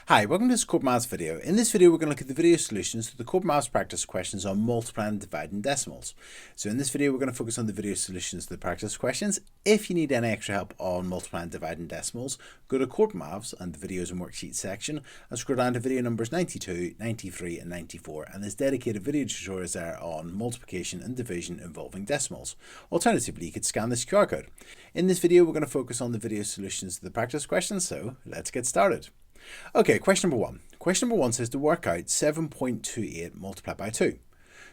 Hi, welcome to this Corbettmaths video. In this video, we're going to look at the video solutions to the Corbettmaths practice questions on multiplying and dividing decimals. So in this video, we're going to focus on the video solutions to the practice questions. If you need any extra help on multiplying and dividing decimals, go to Corbettmaths and the videos and worksheets section and scroll down to video numbers 92, 93 and 94, and there's dedicated video tutorials there on multiplication and division involving decimals. Alternatively, you could scan this QR code. In this video, we're going to focus on the video solutions to the practice questions, so let's get started. Okay, question number one. Question number one says to work out 7.28 multiplied by 2.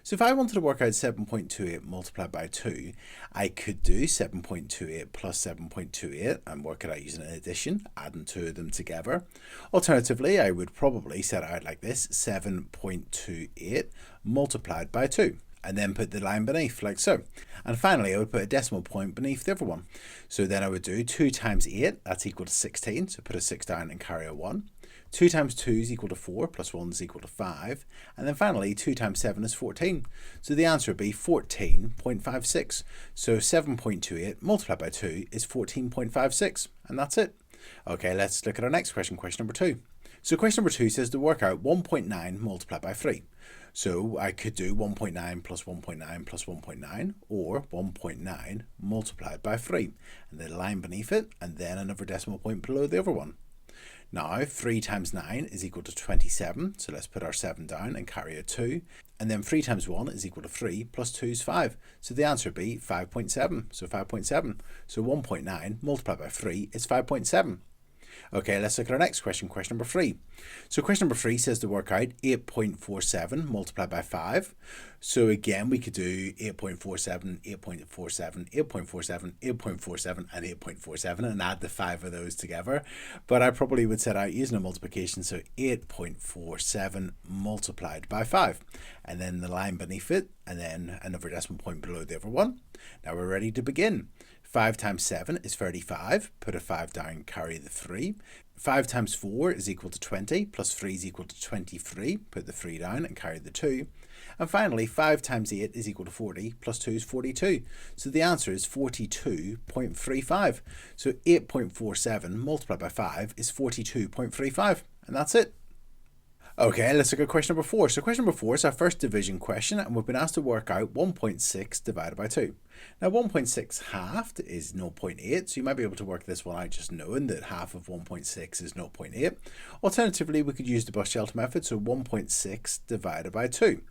So if I wanted to work out 7.28 multiplied by 2, I could do 7.28 plus 7.28 and work it out using an addition, adding two of them together. Alternatively, I would probably set it out like this, 7.28 multiplied by 2. And then put the line beneath, like so. And finally, I would put a decimal point beneath the other one. So then I would do 2 times 8, that's equal to 16, so put a 6 down and carry a 1. 2 times 2 is equal to 4, plus 1 is equal to 5. And then finally, 2 times 7 is 14. So the answer would be 14.56. So 7.28 multiplied by 2 is 14.56. And that's it. Okay, let's look at our next question, question number 2. So question number 2 says to work out 1.9 multiplied by 3. So I could do 1.9 plus 1.9 plus 1.9, or 1.9 multiplied by 3, and then a line beneath it, and then another decimal point below the other one. Now 3 times 9 is equal to 27, so let's put our 7 down and carry a 2, and then 3 times 1 is equal to 3, plus 2 is 5, so the answer would be 5.7, so 5.7. So 1.9 multiplied by 3 is 5.7. Okay, let's look at our next question, question number 3. So question number 3 says to work out 8.47 multiplied by 5. So again, we could do 8.47, 8.47, 8.47, 8.47 and 8.47 and add the 5 of those together. But I probably would set out using a multiplication, so 8.47 multiplied by 5. And then the line beneath it, and then another decimal point below the other one. Now we're ready to begin. 5 times 7 is 35, put a 5 down, carry the 3. 5 times 4 is equal to 20, plus 3 is equal to 23, put the 3 down and carry the 2. And finally, 5 times 8 is equal to 40, plus 2 is 42. So the answer is 42.35. So 8.47 multiplied by 5 is 42.35, and that's it. Okay, let's look at question number 4. So question number 4 is our first division question, and we've been asked to work out 1.6 divided by 2. Now 1.6 halved is 0.8, so you might be able to work this one out just knowing that half of 1.6 is 0.8. Alternatively, we could use the bus shelter method, so 1.6 divided by 2.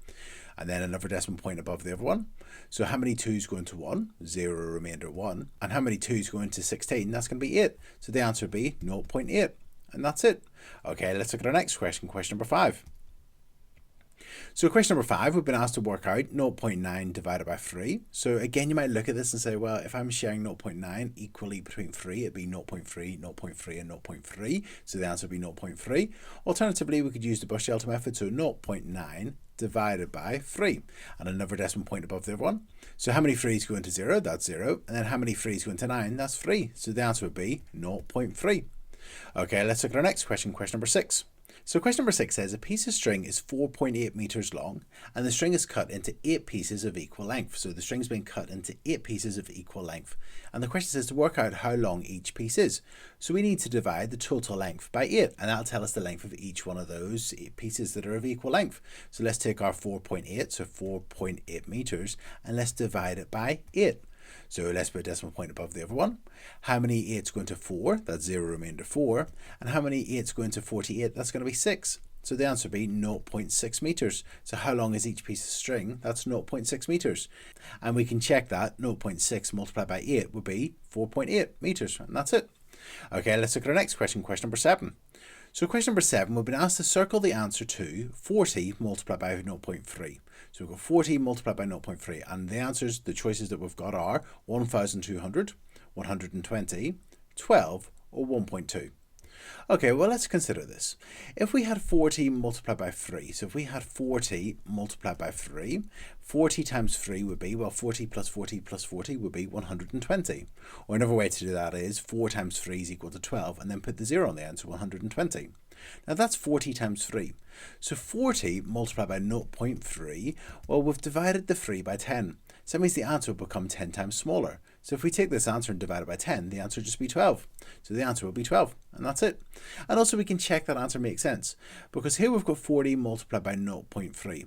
And then another decimal point above the other one. So how many 2's go into 1? 0, remainder 1. And how many 2's go into 16? That's going to be 8. So the answer would be 0.8. And that's it. Okay, let's look at our next question, question number 5. So question number 5, we've been asked to work out 0.9 divided by 3. So again, you might look at this and say, well, if I'm sharing 0.9 equally between 3, it'd be 0.3, 0.3 and 0.3. So the answer would be 0.3. Alternatively, we could use the bus shelter method, so 0.9 divided by 3. And another decimal point above the other one. So how many 3's go into 0? That's 0. And then how many 3's go into 9? That's 3. So the answer would be 0.3. Okay, let's look at our next question, question number 6. So question number 6 says a piece of string is 4.8 meters long and the string is cut into 8 pieces of equal length. So the string's been cut into 8 pieces of equal length. And the question says to work out how long each piece is. So we need to divide the total length by 8, and that'll tell us the length of each one of those 8 pieces that are of equal length. So let's take our 4.8, so 4.8 meters, and let's divide it by 8. So let's put a decimal point above the other one. How many 8's go into 4? That's 0, remainder 4. And how many 8's go into 48? That's going to be 6. So the answer would be 0.6 meters. So how long is each piece of string? That's 0.6 meters. And we can check that 0.6 multiplied by 8 would be 4.8 meters. And that's it. Okay, let's look at our next question, question number 7. So question number 7, we've been asked to circle the answer to 40 multiplied by 0.3. So we've got 40 multiplied by 0.3, and the answers, the choices that we've got are 1,200, 120, 12, or 1.2. Okay, well, let's consider this. If we had 40 multiplied by 3, so if we had 40 multiplied by 3, 40 times 3 would be, well, 40 plus 40 plus 40 would be 120. Or another way to do that is 4 times 3 is equal to 12, and then put the 0 on the end, so 120. Now that's 40 times 3. So 40 multiplied by 0.3, well, we've divided the 3 by 10. So that means the answer will become 10 times smaller. So if we take this answer and divide it by 10, the answer will just be 12. So the answer will be 12, and that's it. And also we can check that answer makes sense, because here we've got 40 multiplied by 0.3.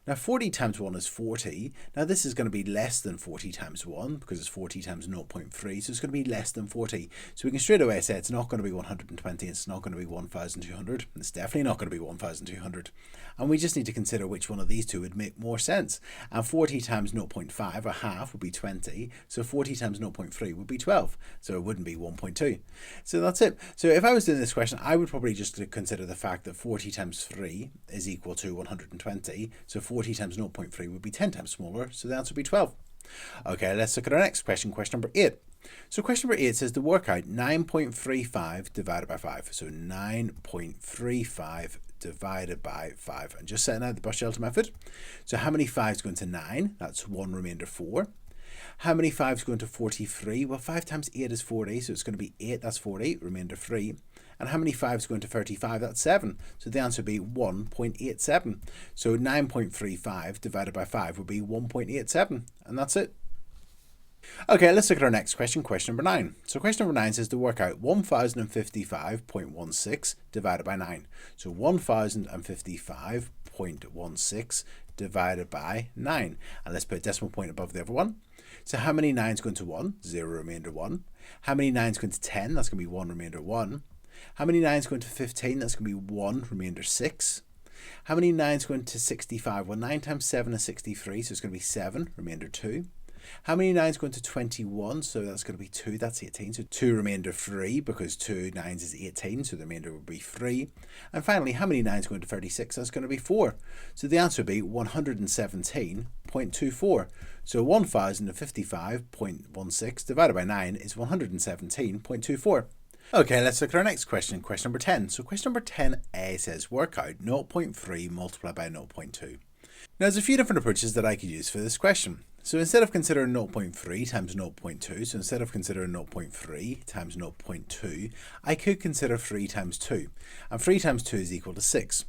Now 40 times 1 is 40. Now this is going to be less than 40 times 1 because it's 40 times 0.3, so it's going to be less than 40. So we can straight away say it's not going to be 120, it's not going to be 1,200, it's definitely not going to be 1,200. And we just need to consider which one of these two would make more sense. And 40 times 0.5, or half, would be 20, so 40 times 0.3 would be 12, so it wouldn't be 1.2. So that's it. So if I was doing this question, I would probably just consider the fact that 40 times 3 is equal to 120, so 40 times 0.3 would be 10 times smaller, so the answer would be 12. Okay, let's look at our next question, question number 8. So question number 8 says to work out 9.35 divided by 5. So 9.35 divided by 5. And just setting out the bus shelter method. So how many 5s go into 9? That's 1 remainder 4. How many 5s go into 43? Well, 5 times 8 is 40, so it's going to be 8, that's 40, remainder 3. And how many 5s go into 35? That's 7. So the answer would be 1.87. So 9.35 divided by 5 would be 1.87. And that's it. Okay, let's look at our next question, question number 9. So question number 9 says to work out 1055.16 divided by 9. So 1055.16 divided by 9. And let's put a decimal point above the other one. So how many 9s go into 1? 0 remainder 1. How many 9s go into 10? That's going to be 1 remainder 1. How many 9s go into 15? That's going to be 1 remainder 6. How many 9s go into 65? Well, 9 times 7 is 63, so it's going to be 7 remainder 2. How many 9s go into 21? So that's going to be 2, that's 18. So 2 remainder 3, because 2 9s is 18, so the remainder would be 3. And finally, how many 9s go into 36? That's going to be 4. So the answer would be 117.24. So 1055.16 divided by 9 is 117.24. Okay, let's look at our next question, question number 10. So question number 10a says work out 0.3 multiplied by 0.2. Now there's a few different approaches that I could use for this question. So instead of considering 0.3 times 0.2, so instead of considering 0.3 times 0.2, I could consider 3 times 2. And 3 times 2 is equal to 6.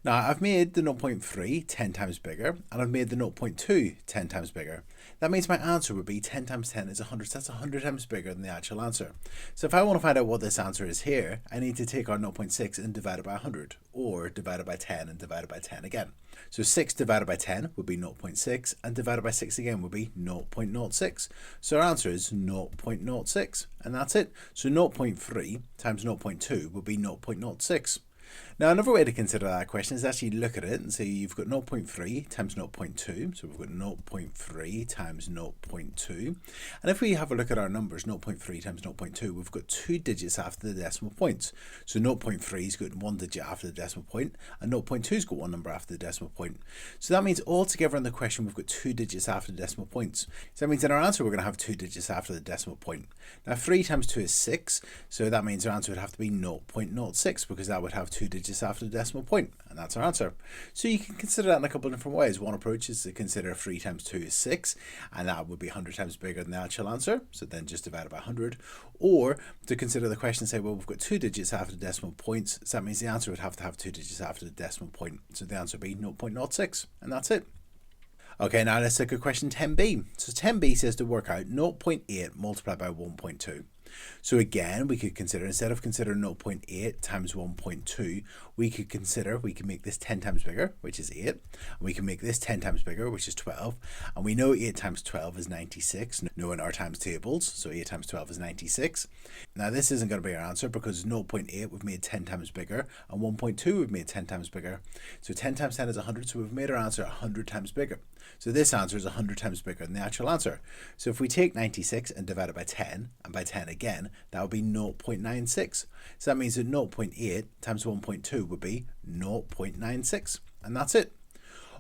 Now I've made the 0.3 10 times bigger, and I've made the 0.2 10 times bigger. That means my answer would be 10 times 10 is 100, so that's 100 times bigger than the actual answer. So if I want to find out what this answer is here, I need to take our 0.6 and divide it by 100, or divide it by 10 and divide it by 10 again. So 6 divided by 10 would be 0.6, and divided by 6 again would be 0.06. So our answer is 0.06, and that's it. So 0.3 times 0.2 would be 0.06. Now another way to consider that question is actually look at it and say you've got 0.3 times 0.2, so we've got 0.3 times 0.2, and if we have a look at our numbers, 0.3 times 0.2, we've got 2 digits after the decimal points. So 0.3's got 1 digit after the decimal point, and 0.2's got 1 number after the decimal point. So that means altogether in the question we've got 2 digits after the decimal points. So that means in our answer we're going to have 2 digits after the decimal point. Now 3 times 2 is 6, so that means our answer would have to be 0.06, because that would have 2 digits after the decimal point, and that's our answer. So you can consider that in a couple of different ways. One approach is to consider 3 times 2 is 6, and that would be 100 times bigger than the actual answer, so then just divide it by 100. Or to consider the question and say, well, we've got 2 digits after the decimal points, so that means the answer would have to have 2 digits after the decimal point, so the answer would be 0.06, and that's it. Okay, now let's look at question 10b. So 10b says to work out 0.8 multiplied by 1.2. So again, we could consider, instead of considering 0.8 times 1.2, we could make this 10 times bigger, which is 8. And we can make this 10 times bigger, which is 12. And we know 8 times 12 is 96, knowing our times tables. So 8 times 12 is 96. Now this isn't going to be our answer, because 0.8 we've made 10 times bigger, and 1.2 we've made 10 times bigger. So 10 times 10 is 100, so we've made our answer 100 times bigger. So this answer is 100 times bigger than the actual answer. So if we take 96 and divide it by 10, and by 10 again, that would be 0.96. So that means that 0.8 times 1.2 would be 0.96, and that's it.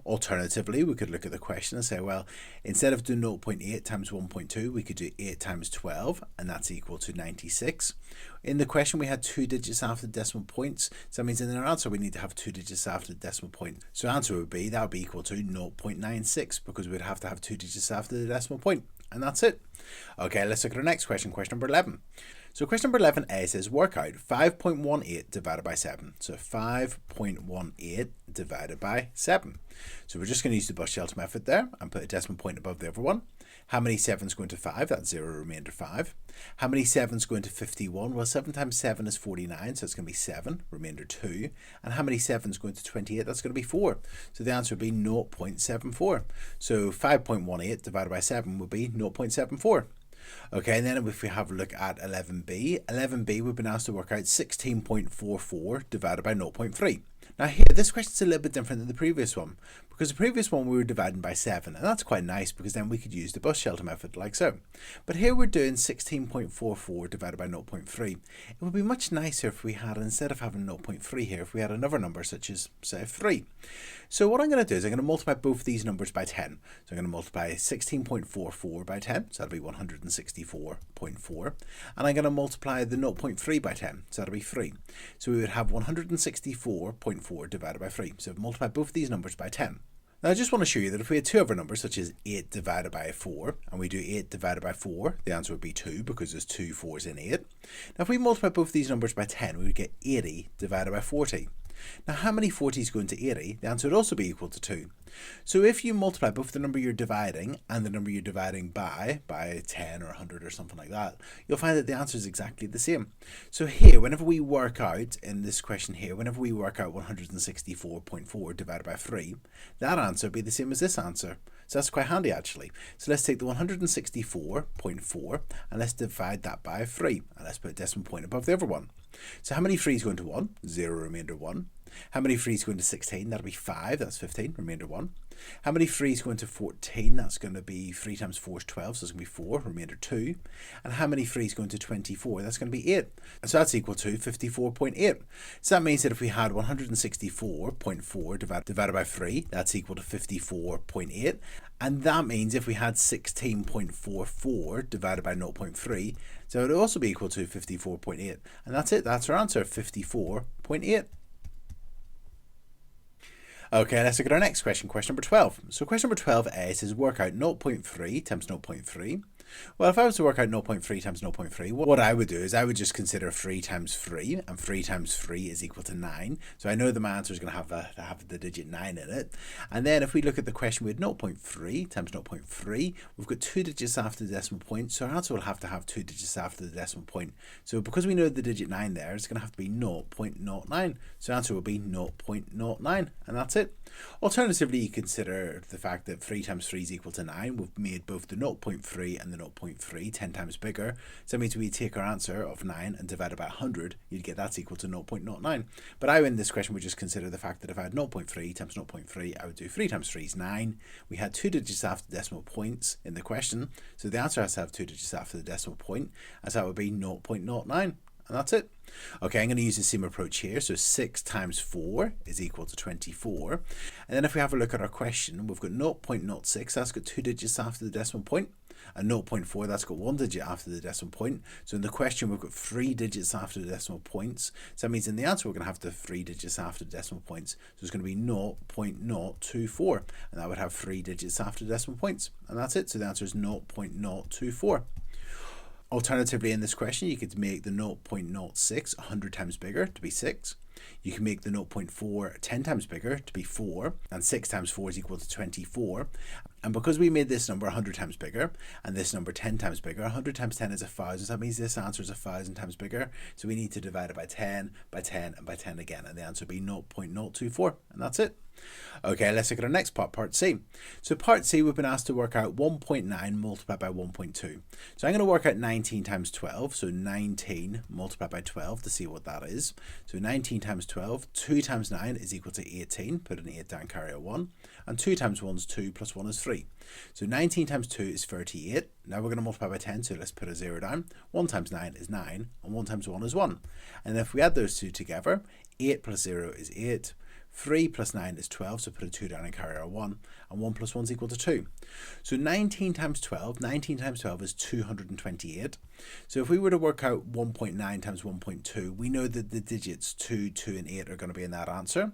Alternatively, we could look at the question and say, well, instead of doing 0.8 times 1.2, we could do 8 times 12, and that's equal to 96. In the question, we had 2 digits after the decimal points, so that means in our answer, we need to have 2 digits after the decimal point. So the answer would be, that would be equal to 0.96, because we'd have to have 2 digits after the decimal point, and that's it. Okay, let's look at our next question, question number 11. So question number 11a says work out 5.18 divided by 7. So 5.18 divided by 7. So we're just going to use the bus shelter method there and put a decimal point above the other one. How many 7's go into 5? That's 0, remainder 5. How many 7's go into 51? Well, 7 times 7 is 49, so it's going to be 7, remainder 2. And how many 7's go into 28? That's going to be 4. So the answer would be 0.74. So 5.18 divided by 7 would be 0.74. Okay, and then if we have a look at 11b, we've been asked to work out 16.44 divided by 0.3. Now here, this question is a little bit different than the previous one, because the previous one we were dividing by 7, and that's quite nice because then we could use the bus shelter method like so. But here we're doing 16.44 divided by 0.3. It would be much nicer if we had, instead of having 0.3 here, if we had another number such as, say, 3. So what I'm going to do is I'm going to multiply both these numbers by 10. So I'm going to multiply 16.44 by 10, so that'll be 164.4. And I'm going to multiply the 0.3 by 10, so that'll be 3. So we would have 164.4 divided by 3. So multiply both of these numbers by 10. Now I just want to show you that if we had two other numbers such as 8 divided by 4 and we do 8 divided by 4, the answer would be 2 because there's 2 4's in 8. Now if we multiply both these numbers by 10, we would get 80 divided by 40. Now how many 40's go into 80? The answer would also be equal to 2. So if you multiply both the number you're dividing and the number you're dividing by 10 or 100 or something like that, you'll find that the answer is exactly the same. So here, whenever we work out, in this question here, whenever we work out 164.4 divided by 3, that answer would be the same as this answer. So that's quite handy actually. So let's take the 164.4 and let's divide that by 3. And let's put a decimal point above the other one. So how many 3's go into 1? 0, remainder 1. How many 3's go into 16? That'll be 5, that's 15, remainder 1. How many 3's go into 14? That's going to be 3 times 4 is 12, so it's going to be 4, remainder 2. And how many 3's go into 24? That's going to be 8. So that's equal to 54.8. So that means that if we had 164.4 divided by 3, that's equal to 54.8. And that means if we had 16.44 divided by 0.3, so it would also be equal to 54.8. And that's it, that's our answer, 54.8. Okay, let's look at our next question, question number 12. So question number 12a says work out 0.3 times 0.3. Well, if I was to work out 0.3 times 0.3, what I would do is I would just consider 3 times 3, and 3 times 3 is equal to 9. So I know that my answer is going to have the digit 9 in it. And then if we look at the question with 0.3 times 0.3, we've got 2 digits after the decimal point, so our answer will have to have 2 digits after the decimal point. So because we know the digit 9 there, it's going to have to be 0.09. So the answer will be 0.09, and that's it. Alternatively, you consider the fact that 3 times 3 is equal to 9. We've made both the 0.3 and the 0.3 10 times bigger. So that means we take our answer of 9 and divide it by 100, you'd get that's equal to 0.09. But I, in this question, would just consider the fact that if I had 0.3 times 0.3, I would do 3 times 3 is 9. We had 2 digits after decimal points in the question, so the answer has to have 2 digits after the decimal point, as that would be 0.09. And that's it. Okay, I'm going to use the same approach here. So 6 times 4 is equal to 24. And then if we have a look at our question, we've got 0.06, that's got 2 digits after the decimal point. And 0.4, that's got 1 digit after the decimal point. So in the question, we've got 3 digits after the decimal points. So that means in the answer, we're going to have the 3 digits after the decimal points. So it's going to be 0.024. And that would have 3 digits after the decimal points. And that's it. So the answer is 0.024. Alternatively, in this question, you could make the 0.06 100 times bigger to be 6. You can make the 0.4 10 times bigger to be 4. And 6 times 4 is equal to 24. And because we made this number 100 times bigger and this number 10 times bigger, 100 times 10 is 1,000. So that means this answer is 1,000 times bigger. So we need to divide it by 10, by 10, and by 10 again. And the answer would be 0.024. And that's it. Okay, let's look at our next part, part C. So part C, we've been asked to work out 1.9 multiplied by 1.2. So I'm going to work out 19 times 12. So 19 multiplied by 12 to see what that is. So 19 times 12, 2 times 9 is equal to 18. Put an 8 down, carry a 1. And 2 times 1 is 2, plus 1 is 3. So 19 times 2 is 38. Now we're going to multiply by 10, so let's put a 0 down. 1 times 9 is 9, and 1 times 1 is 1. And if we add those two together, 8 plus 0 is 8. 3 plus 9 is 12, so put a 2 down and carry our 1, and 1 plus 1 is equal to 2. So 19 times 12 is 228. So if we were to work out 1.9 times 1.2, we know that the digits 2, 2 and 8 are going to be in that answer.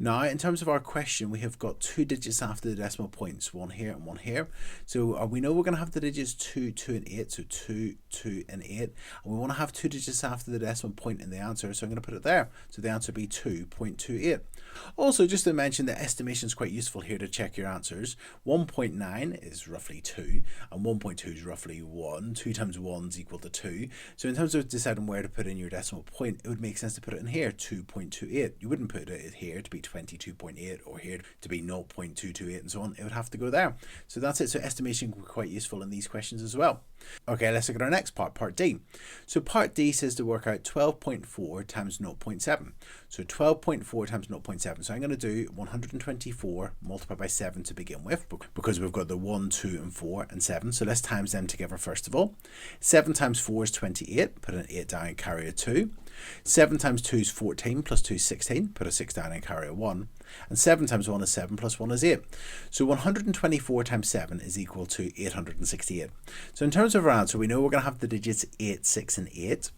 Now, in terms of our question, we have got 2 digits after the decimal points, one here and one here. So we know we're going to have the digits 2, 2, and 8, so 2, 2, and 8. And we want to have 2 digits after the decimal point in the answer, so I'm going to put it there. So the answer will be 2.28. Also, just to mention that estimation is quite useful here to check your answers. 1.9 is roughly 2, and 1.2 is roughly 1. 2 times 1 is equal to 2. So in terms of deciding where to put in your decimal point, it would make sense to put it in here, 2.28. You wouldn't put it here to be 22.8 or here to be 0.228 and so on. It would have to go there. So that's it. So estimation can be quite useful in these questions as well. Okay, let's look at our next part, part D. So part D says to work out 12.4 times 0.7. So 12.4 times 0.7. So I'm going to do 124 multiplied by 7 to begin with, because we've got the 1, 2, and 4, and 7. So let's times them together first of all. 7 times 4 is 28. Put an 8 down and carry a 2. 7 times 2 is 14, plus 2 is 16. Put a 6 down and carry a 1. And 7 times 1 is 7, plus 1 is 8. So 124 times 7 is equal to 868. So in terms of our answer, we know we're going to have the digits 8, 6, and 8.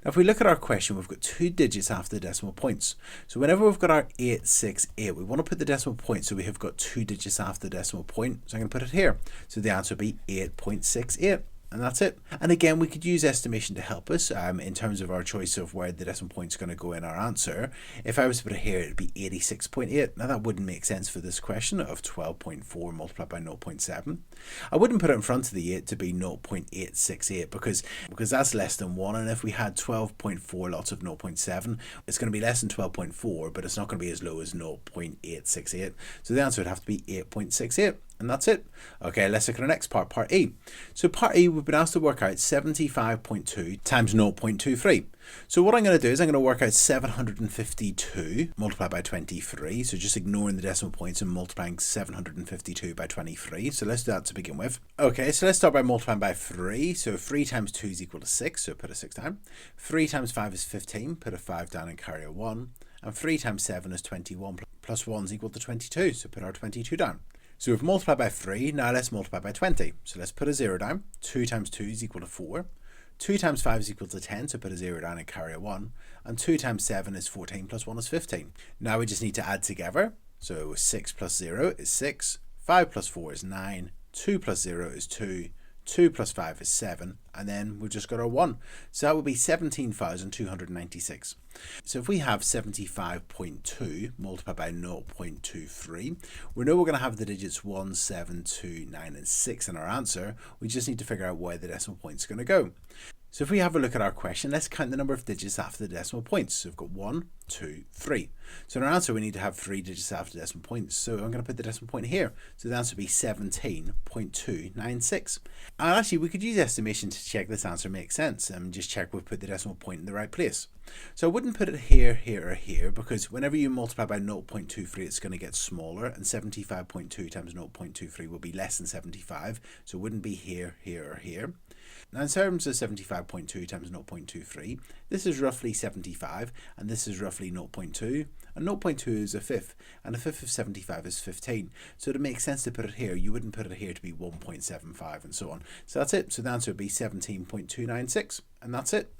Now if we look at our question, we've got 2 digits after the decimal points. So whenever we've got our 8, 6, 8, we want to put the decimal point so we have got 2 digits after the decimal point. So I'm going to put it here. So the answer will be 8.68. And that's it. And again, we could use estimation to help us in terms of our choice of where the decimal point is going to go in our answer. If I was to put it here, it would be 86.8. Now that wouldn't make sense for this question of 12.4 multiplied by 0.7. I wouldn't put it in front of the 8 to be 0.868 because that's less than 1. And if we had 12.4 lots of 0.7, it's going to be less than 12.4, but it's not going to be as low as 0.868. So the answer would have to be 8.68. And that's it. Okay, let's look at our next part, part E. So part E, we've been asked to work out 75.2 times 0.23. So what I'm going to do is I'm going to work out 752 multiplied by 23. So just ignoring the decimal points and multiplying 752 by 23. So let's do that to begin with. Okay, so let's start by multiplying by 3. So 3 times 2 is equal to 6. So put a 6 down. 3 times 5 is 15. Put a 5 down and carry a 1. And 3 times 7 is 21. Plus 1 is equal to 22. So put our 22 down. So we've multiplied by 3, now let's multiply by 20. So let's put a 0 down. 2 times 2 is equal to 4. 2 times 5 is equal to 10, so put a 0 down and carry a 1. And 2 times 7 is 14, plus 1 is 15. Now we just need to add together. So 6 plus 0 is 6, 5 plus 4 is 9, 2 plus 0 is 2, 2 plus 5 is 7, and then we've just got our 1. So that would be 17,296. So if we have 75.2 multiplied by 0.23, we know we're going to have the digits 1, 7, 2, 9, and 6 in our answer. We just need to figure out where the decimal point is going to go. So if we have a look at our question, let's count the number of digits after the decimal points. So we've got 1, 2, 3. So in our answer, we need to have 3 digits after the decimal points. So I'm going to put the decimal point here. So the answer would be 17.296. And actually, we could use estimation to check this answer makes sense and just check we've put the decimal point in the right place. So I wouldn't put it here, here, or here, because whenever you multiply by 0.23, it's going to get smaller, and 75.2 times 0.23 will be less than 75. So it wouldn't be here, here, or here. Now in terms of 75.2 times 0.23, this is roughly 75, and this is roughly 0.2, and 0.2 is a fifth, and a fifth of 75 is 15. So it makes sense to put it here. You wouldn't put it here to be 1.75 and so on. So that's it. So the answer would be 17.296, and that's it.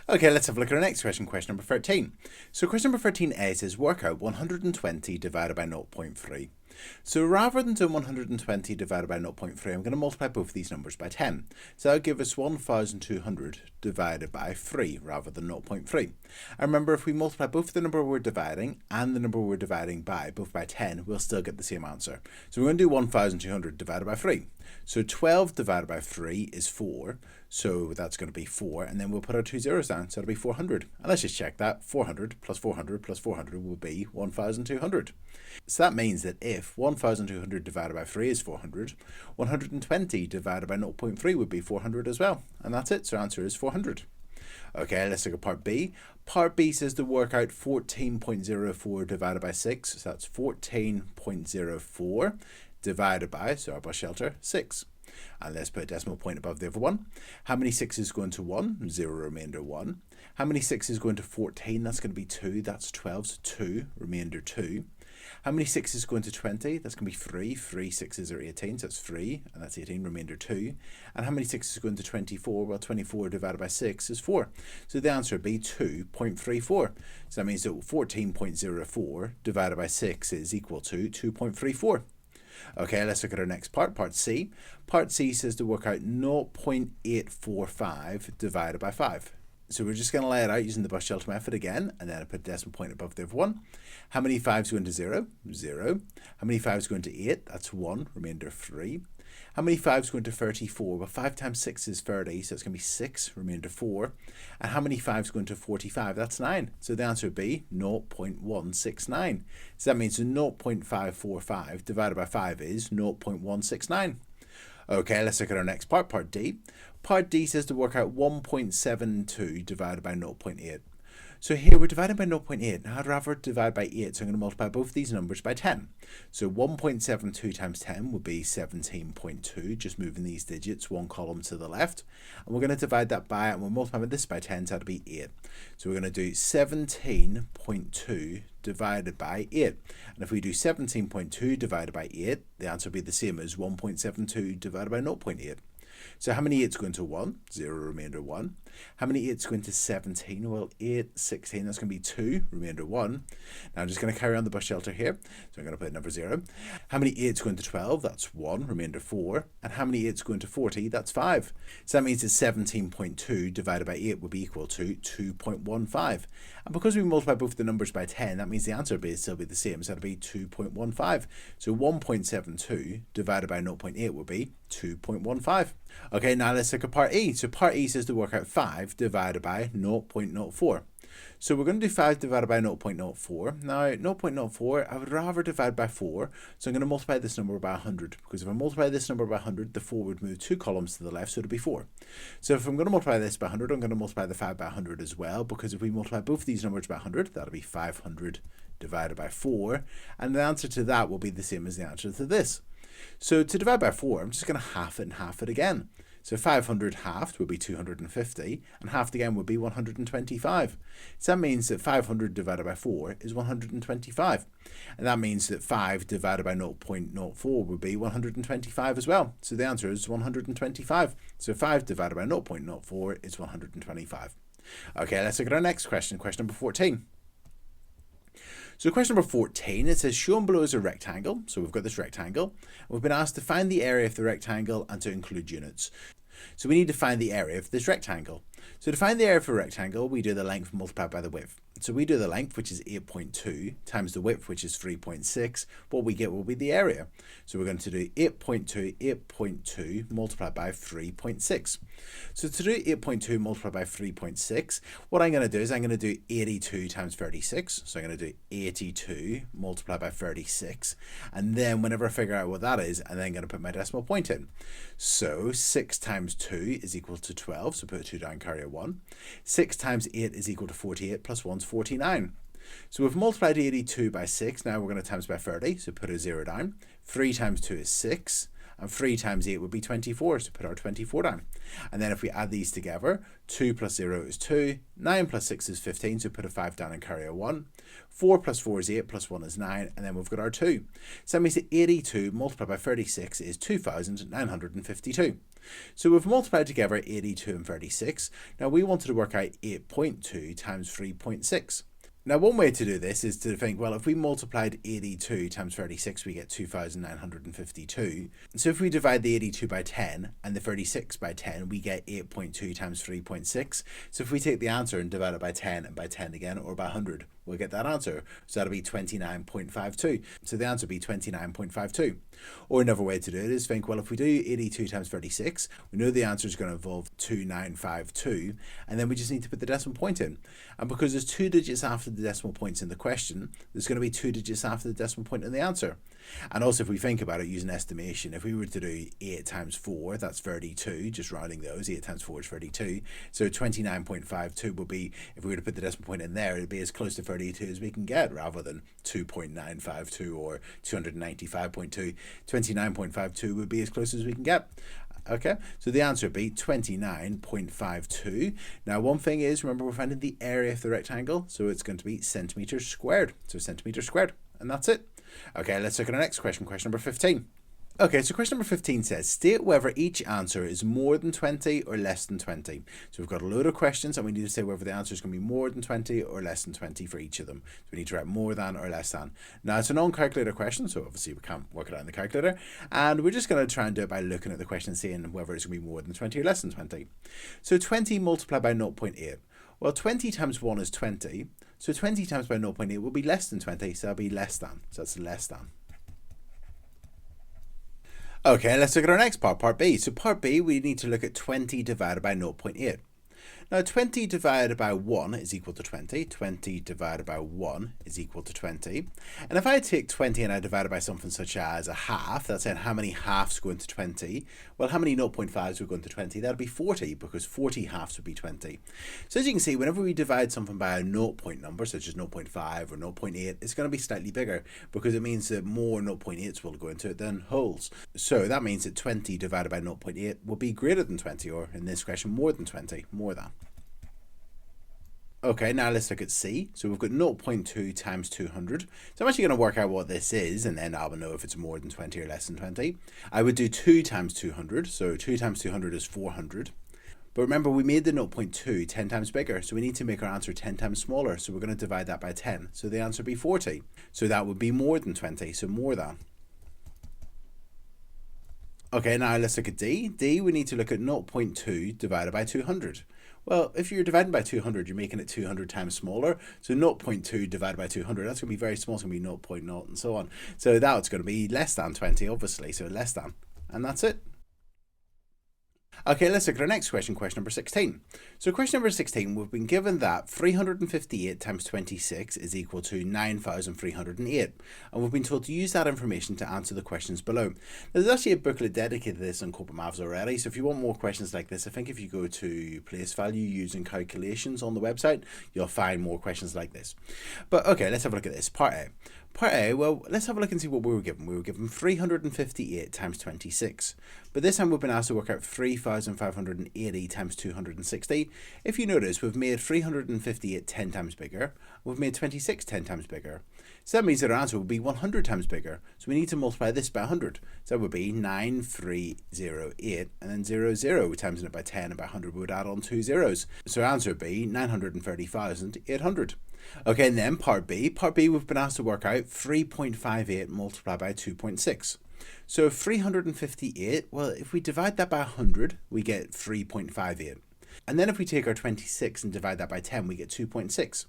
Okay, let's have a look at our next question, question number 13. So question number 13a says work out 120 divided by 0.3. So rather than doing 120 divided by 0.3, I'm going to multiply both of these numbers by 10. So that will give us 1,200 divided by 3 rather than 0.3. And remember, if we multiply both the number we're dividing and the number we're dividing by, both by 10, we'll still get the same answer. So we're going to do 1,200 divided by 3. So 12 divided by 3 is 4. So that's going to be 4. And then we'll put our 2 zeros down. So it'll be 400. And let's just check that. 400 plus 400 plus 400 will be 1,200. So that means that if 1,200 divided by 3 is 400, 120 divided by 0.3 would be 400 as well. And that's it. So our answer is 400. Okay, let's look at part B. Part B says to work out 14.04 divided by 6. So that's 14.04 divided by, so our bus shelter, 6. And let's put a decimal point above the other one. How many 6s go into 1? 0, remainder 1. How many 6s go into 14? That's going to be 2. That's 12, so 2, remainder 2. How many 6s go into 20? That's going to be 3. 3 6s are 18, so that's 3, and that's 18, remainder 2. And how many 6s go into 24? Well, 24 divided by 6 is 4. So the answer would be 2.34. So that means that 14.04 divided by 6 is equal to 2.34. Okay, let's look at our next part, part C. Part C says to work out 0.845 divided by 5. So we're just going to lay it out using the bus shelter method again, and then I put a decimal point above the 1. How many 5s go into 0? 0. How many 5s go into 8? That's 1, remainder 3. How many 5s go into 34? Well, 5 times 6 is 30, so it's going to be 6, remainder 4. And how many 5s go into 45? That's 9. So the answer would be 0.169. So that means 0.545 divided by 5 is 0.169. Okay, let's look at our next part, part D. Part D says to work out 1.72 divided by 0.8. So here we're dividing by 0.8. Now I'd rather divide by 8, so I'm going to multiply both these numbers by 10. So 1.72 times 10 would be 17.2, just moving these digits one column to the left. And we're going to divide that by, and we'll multiply this by 10, so that'll be 8. So we're going to do 17.2 divided by 8. And if we do 17.2 divided by 8, the answer will be the same as 1.72 divided by 0.8. So how many 8s go into 1? 0, remainder 1. How many 8s go into 17? Well, 8, 16, that's going to be 2, remainder 1. Now I'm just going to carry on the bus shelter here. So I'm going to put number 0. How many 8s go into 12? That's 1, remainder 4. And how many 8s go into 40? That's 5. So that means that 17.2 divided by 8 would be equal to 2.15. And because we multiply both the numbers by 10, that means the answer will still be the same. So that'll be 2.15. So 1.72 divided by 0.8 would be 2.15. Okay, now let's look at part E. So part E says to work out 5 divided by 0.04. So we're going to do 5 divided by 0.04. Now, 0.04, I would rather divide by 4. So I'm going to multiply this number by 100. Because if I multiply this number by 100, the 4 would move 2 columns to the left, so it'll be 4. So if I'm going to multiply this by 100, I'm going to multiply the 5 by 100 as well. Because if we multiply both these numbers by 100, that'll be 500 divided by 4. And the answer to that will be the same as the answer to this. So to divide by 4, I'm just going to half it and half it again. So 500 halved would be 250, and halved again would be 125. So that means that 500 divided by 4 is 125. And that means that 5 divided by 0.04 would be 125 as well. So the answer is 125. So 5 divided by 0.04 is 125. Okay, let's look at our next question, question number 14. So question number 14, it says shown below is a rectangle. So we've got this rectangle. We've been asked to find the area of the rectangle and to include units. So we need to find the area of this rectangle. So to find the area of a rectangle, we do the length multiplied by the width. So we do the length, which is 8.2, times the width, which is 3.6. What we get will be the area. So we're going to do 8.2 multiplied by 3.6. So to do 8.2 multiplied by 3.6, what I'm going to do is I'm going to do 82 times 36. So I'm going to do 82 multiplied by 36. And then whenever I figure out what that is, I'm then going to put my decimal point in. So 6 times 2 is equal to 12. So put a 2 down, carry a 1. 6 times 8 is equal to 48, plus 1 is 49. So we've multiplied 82 by 6. Now we're going to times by 30. So put a 0 down. 3 times 2 is 6. And 3 times 8 would be 24. So put our 24 down. And then if we add these together, 2 plus 0 is 2. 9 plus 6 is 15. So put a 5 down and carry a 1. 4 plus 4 is 8. Plus 1 is 9. And then we've got our 2. So that means that 82 multiplied by 36 is 2,952. So we've multiplied together 82 and 36. Now we wanted to work out 8.2 times 3.6. Now one way to do this is to think, well, if we multiplied 82 times 36, we get 2,952. So if we divide the 82 by 10 and the 36 by 10, we get 8.2 times 3.6. So if we take the answer and divide it by 10 and by 10 again, or by 100, we'll get that answer. So that'll be 29.52. So the answer will be 29.52. Or another way to do it is think, well, if we do 82 times 36, we know the answer is going to involve 2952, and then we just need to put the decimal point in. And because there's 2 digits after the decimal points in the question, there's going to be 2 digits after the decimal point in the answer. And also, if we think about it using estimation, if we were to do 8 times 4, that's 32, just rounding those, 8 times 4 is 32. So 29.52 would be, if we were to put the decimal point in there, it'd be as close to 32 as we can get, rather than 2.952 or 295.2. 29.52 would be as close as we can get. Okay, so the answer would be 29.52. Now, one thing is, remember, we're finding the area of the rectangle, so it's going to be centimeters squared. So centimeters squared. And that's it. Okay, let's look at our next question, question number 15. Okay, so question number 15 says, state whether each answer is more than 20 or less than 20. So we've got a load of questions and we need to say whether the answer is going to be more than 20 or less than 20 for each of them. So we need to write more than or less than. Now it's a non-calculator question, so obviously we can't work it out in the calculator. And we're just going to try and do it by looking at the question and seeing whether it's going to be more than 20 or less than 20. So 20 multiplied by 0.8. Well, 20 times 1 is 20. So 20 times by 0.8 will be less than 20, so that'll be less than. So that's less than. Okay, let's look at our next part, part B. So part B, we need to look at 20 divided by 0.8. Now 20 divided by 1 is equal to 20. 20 divided by 1 is equal to 20. And if I take 20 and I divide it by something such as a half, that's saying how many halves go into 20. Well, how many 0.5s would go into 20? That'd be 40, because 40 halves would be 20. So as you can see, whenever we divide something by a 0 point number, such as 0.5 or 0.8, it's going to be slightly bigger, because it means that more 0.8s will go into it than wholes. So that means that 20 divided by 0.8 will be greater than 20, or in this question, more than 20, more than. Okay, now let's look at C. So we've got 0.2 times 200. So I'm actually going to work out what this is, and then I will know if it's more than 20 or less than 20. I would do 2 times 200. So 2 times 200 is 400. But remember, we made the 0.2 10 times bigger, so we need to make our answer 10 times smaller. So we're going to divide that by 10. So the answer would be 40. So that would be more than 20, so more than. Okay, now let's look at D. D, we need to look at 0.2 divided by 200. Well, if you're dividing by 200, you're making it 200 times smaller. So 0.2 divided by 200, that's going to be very small. It's going to be 0.0 and so on. So that's going to be less than 20, obviously. So less than. And that's it. Okay, let's look at our next question, question number 16. So question number 16, we've been given that 358 times 26 is equal to 9,308. And we've been told to use that information to answer the questions below. There's actually a booklet dedicated to this on Corbettmaths already. So if you want more questions like this, I think if you go to place value using calculations on the website, you'll find more questions like this. But okay, let's have a look at this. Part A. Part A, well, let's have a look and see what we were given. We were given 358 times 26. But this time we've been asked to work out 3,580 times 260. If you notice, we've made 358 10 times bigger. We've made 26 10 times bigger. So that means that our answer would be 100 times bigger. So we need to multiply this by 100. So that would be 9308 and then 00. We're timesing it by 10 and by 100 we would add on 2 zeros. So our answer would be 930,800. Okay, and then part B. Part B, we've been asked to work out 3.58 multiplied by 2.6. So 358, well, if we divide that by 100, we get 3.58. And then if we take our 26 and divide that by 10, we get 2.6.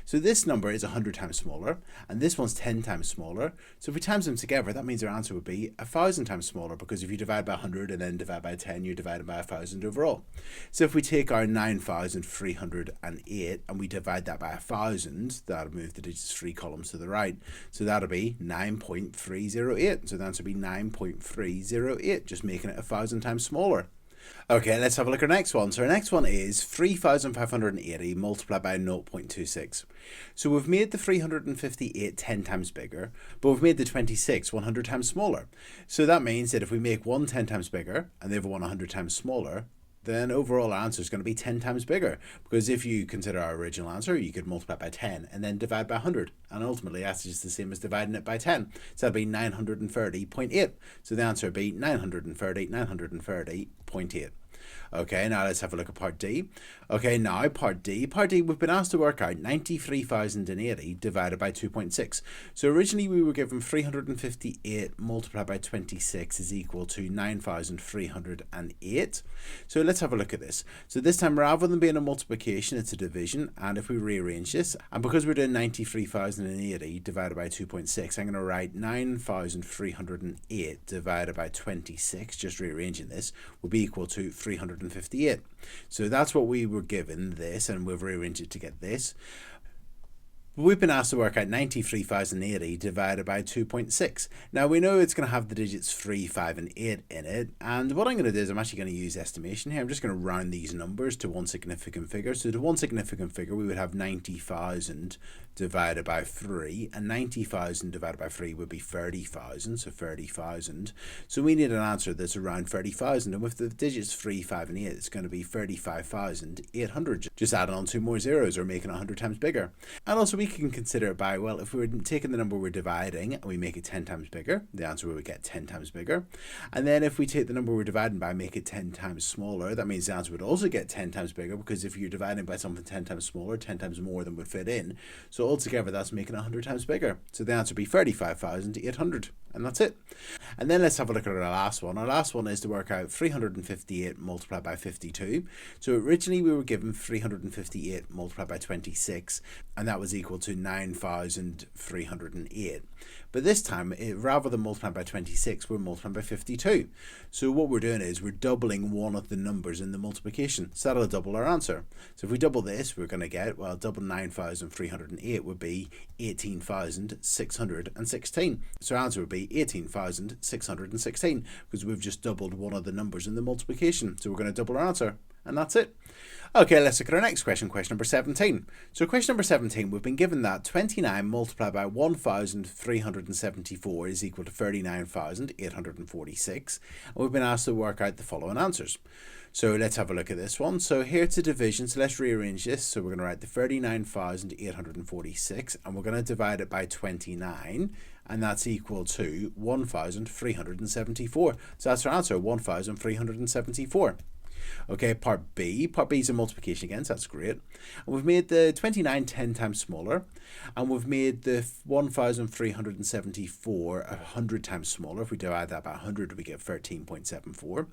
So this number is 100 times smaller, and this one's 10 times smaller. So if we times them together, that means our answer would be 1,000 times smaller, because if you divide by 100 and then divide by 10, you're divided by 1,000 overall. So if we take our 9,308 and we divide that by 1,000, that'll move the digits 3 columns to the right. So that'll be 9.308. So the answer would be 9.308, just making it 1,000 times smaller. Okay, let's have a look at our next one. So our next one is 3,580 multiplied by 0.26. So we've made the 358 10 times bigger, but we've made the 26 100 times smaller. So that means that if we make one 10 times bigger and the other one 100 times smaller, then overall our answer is going to be 10 times bigger. Because if you consider our original answer, you could multiply by 10 and then divide by 100. And ultimately that's just the same as dividing it by 10. So that'd be 930.8. So the answer would be 930.8. Okay, now let's have a look at part D. Okay, now part D. Part D, we've been asked to work out 93,080 divided by 2.6. So originally we were given 358 multiplied by 26 is equal to 9,308. So let's have a look at this. So this time, rather than being a multiplication, it's a division. And if we rearrange this, and because we're doing 93,080 divided by 2.6, I'm going to write 9,308 divided by 26, just rearranging this, will be equal to 358. So that's what we were given, this, and we've rearranged it to get this. We've been asked to work out 93,080 divided by 2.6. Now we know it's going to have the digits 3, 5 and 8 in it, and what I'm going to do is I'm actually going to use estimation here. I'm just going to round these numbers to one significant figure. So to one significant figure we would have 90,000 divided by 3, and 90,000 divided by 3 would be 30,000, so 30,000. So we need an answer that's around 30,000, and with the digits 3, 5 and 8, it's going to be 35,800. Just adding on 2 more zeros or making it 100 times bigger. And also we can consider it by, well, if we're taking the number we're dividing and we make it 10 times bigger, the answer would get 10 times bigger. And then if we take the number we're dividing by and make it 10 times smaller, that means the answer would also get 10 times bigger, because if you're dividing by something 10 times smaller, 10 times more than would fit in. So altogether, that's making it 100 times bigger. So the answer would be 35,800. And that's it. And then let's have a look at our last one. Our last one is to work out 358 multiplied by 52. So originally we were given 358 multiplied by 26, and that was equal to 9,308. But this time, rather than multiplying by 26, we're multiplying by 52. So what we're doing is we're doubling one of the numbers in the multiplication. So that'll double our answer. So if we double this, we're going to get, well, double 9,308 would be 18,616. So our answer would be 18,616, because we've just doubled one of the numbers in the multiplication. So we're going to double our answer, and that's it. Okay, let's look at our next question, question number 17. So question number 17, we've been given that 29 multiplied by 1,374 is equal to 39,846. And we've been asked to work out the following answers. So let's have a look at this one. So here it's a division, so let's rearrange this. So we're going to write the 39,846, and we're going to divide it by 29, and that's equal to 1,374. So that's our answer, 1,374. Okay, part B. Part B is a multiplication again, so that's great. And we've made the 29 10 times smaller, and we've made the 1,374 100 times smaller. If we divide that by 100, we get 13.74.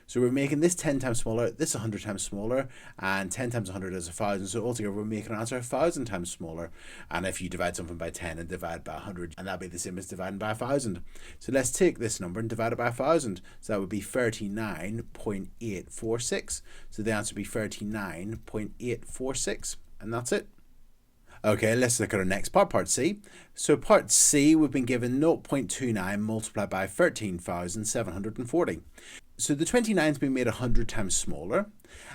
So we're making this 10 times smaller, this 100 times smaller, and 10 times 100 is 1,000. So altogether, we're making an answer 1,000 times smaller. And if you divide something by 10 and divide by 100, and that'd be the same as dividing by 1,000. So let's take this number and divide it by 1,000. So that would be 39.846. So the answer would be 39.846, and that's it. Okay, let's look at our next part, part C. So part C, we've been given 0.29 multiplied by 13,740. So the 29 has been made 100 times smaller,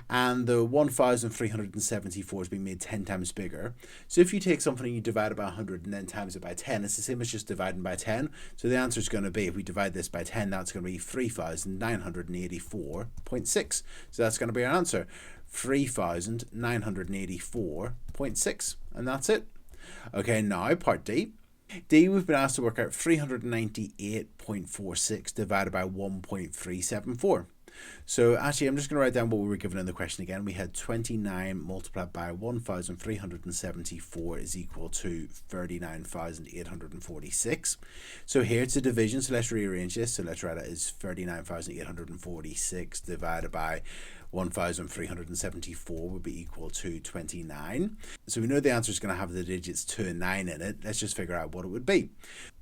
and the 1,374 has been made 10 times bigger. So if you take something and you divide it by 100 and then times it by 10, it's the same as just dividing by 10. So the answer is going to be, if we divide this by 10, that's going to be 3,984.6. So that's going to be our answer, 3,984.6, and that's it. Okay, now part D. D, we've been asked to work out 398.46 divided by 1.374. So actually, I'm just going to write down what we were given in the question again. We had 29 multiplied by 1,374 is equal to 39,846. So here it's a division, so let's rearrange this. So let's write it as 39,846 divided by 1,374 would be equal to 29. So we know the answer is going to have the digits 2 and 9 in it. Let's just figure out what it would be.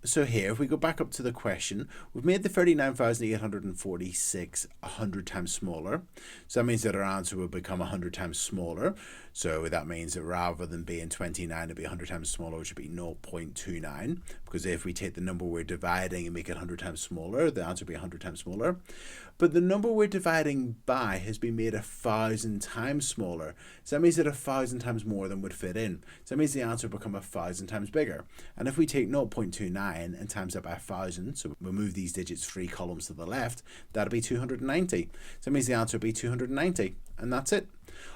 So here, if we go back up to the question, we've made the 39,846 100 times smaller. So that means that our answer will become 100 times smaller. So that means that rather than being 29, it'll be 100 times smaller, which would be 0.29. Because if we take the number we're dividing and make it 100 times smaller, the answer will be 100 times smaller. But the number we're dividing by has been made 1,000 times smaller. So that means that 1,000 times more than would fit in. So that means the answer will become 1,000 times bigger. And if we take 0.29 and times that by 1,000, so we'll move these digits 3 columns to the left, that'll be 290. So that means the answer will be 290, and that's it.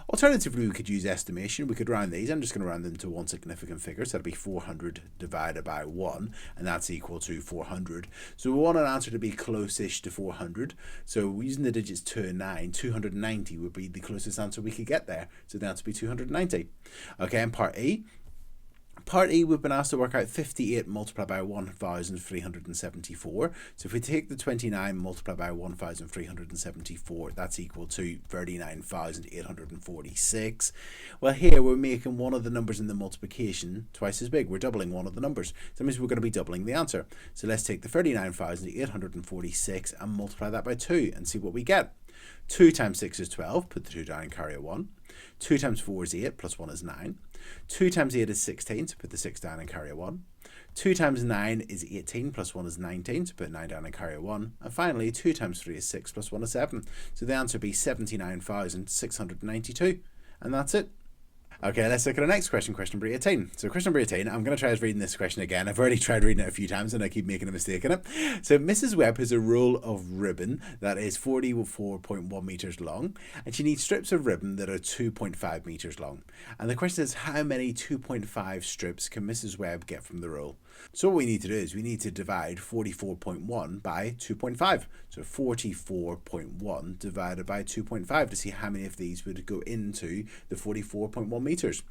Alternatively, we could use estimation. We could round these. I'm just going to round them to one significant figure. So that'll be 400 divided by 1, and that's equal to 400. So we want an answer to be close-ish to 400. So using the digits 2 and 9, 290 would be the closest answer we could get there. So the answer would be 290. Okay, and part E. Part E, we've been asked to work out 58 multiplied by 1,374. So if we take the 29 multiplied by 1,374, that's equal to 39,846. Well, here we're making one of the numbers in the multiplication twice as big. We're doubling one of the numbers. So that means we're going to be doubling the answer. So let's take the 39,846 and multiply that by 2 and see what we get. 2 times 6 is 12, put the 2 down and carry a 1. 2 times 4 is 8, plus 1 is 9. 2 times 8 is 16, so put the 6 down and carry a 1. 2 times 9 is 18, plus 1 is 19, so put 9 down and carry a 1. And finally, 2 times 3 is 6, plus 1 is 7. So the answer would be 79,692. And that's it. Okay, let's look at our next question, question number 18. So question number 18, I'm going to try reading this question again. I've already tried reading it a few times and I keep making a mistake in it. So Mrs. Webb has a roll of ribbon that is 44.1 meters long, and she needs strips of ribbon that are 2.5 meters long. And the question is, how many 2.5 strips can Mrs. Webb get from the roll? So what we need to do is we need to divide 44.1 by 2.5. So 44.1 divided by 2.5 to see how many of these would go into the 44.1 meters.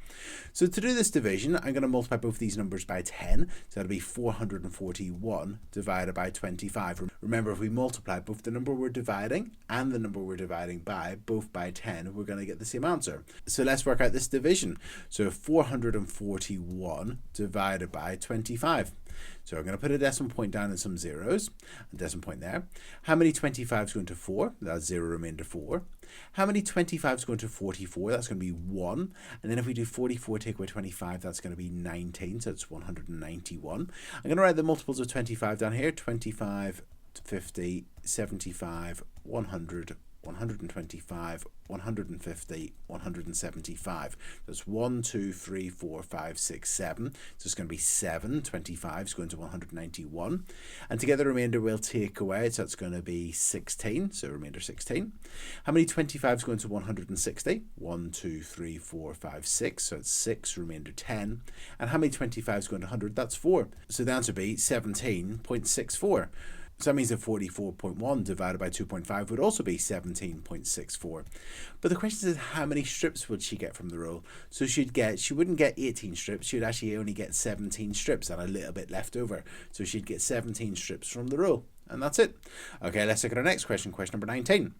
So to do this division, I'm going to multiply both these numbers by 10. So that'll be 441 divided by 25. Remember, if we multiply both the number we're dividing and the number we're dividing by, both by 10, we're going to get the same answer. So let's work out this division. So 441 divided by 25. So I'm going to put a decimal point down and some zeros, a decimal point there. How many 25s go into 4? That's 0 remainder 4. How many 25s go into 44? That's going to be 1. And then if we do 44 take away 25, that's going to be 19, so it's 191. I'm going to write the multiples of 25 down here: 25, 50, 75, 100, 125, 150, 175. That's 1, 2, 3, 4, 5, 6, 7. So it's going to be 7 25s going to 191. And together the remainder we'll take away. So it's going to be 16. So remainder 16. How many 25s go into 160? 1, 2, 3, 4, 5, 6. So it's 6, remainder 10. And how many 25s go into 100? That's 4. So the answer would be 17.64. So that means that 44.1 divided by 2.5 would also be 17.64. But the question is, how many strips would she get from the roll? So she wouldn't get 18 strips, she would actually only get 17 strips and a little bit left over. So she'd get 17 strips from the roll. And that's it. Okay, let's look at our next question, question number 19.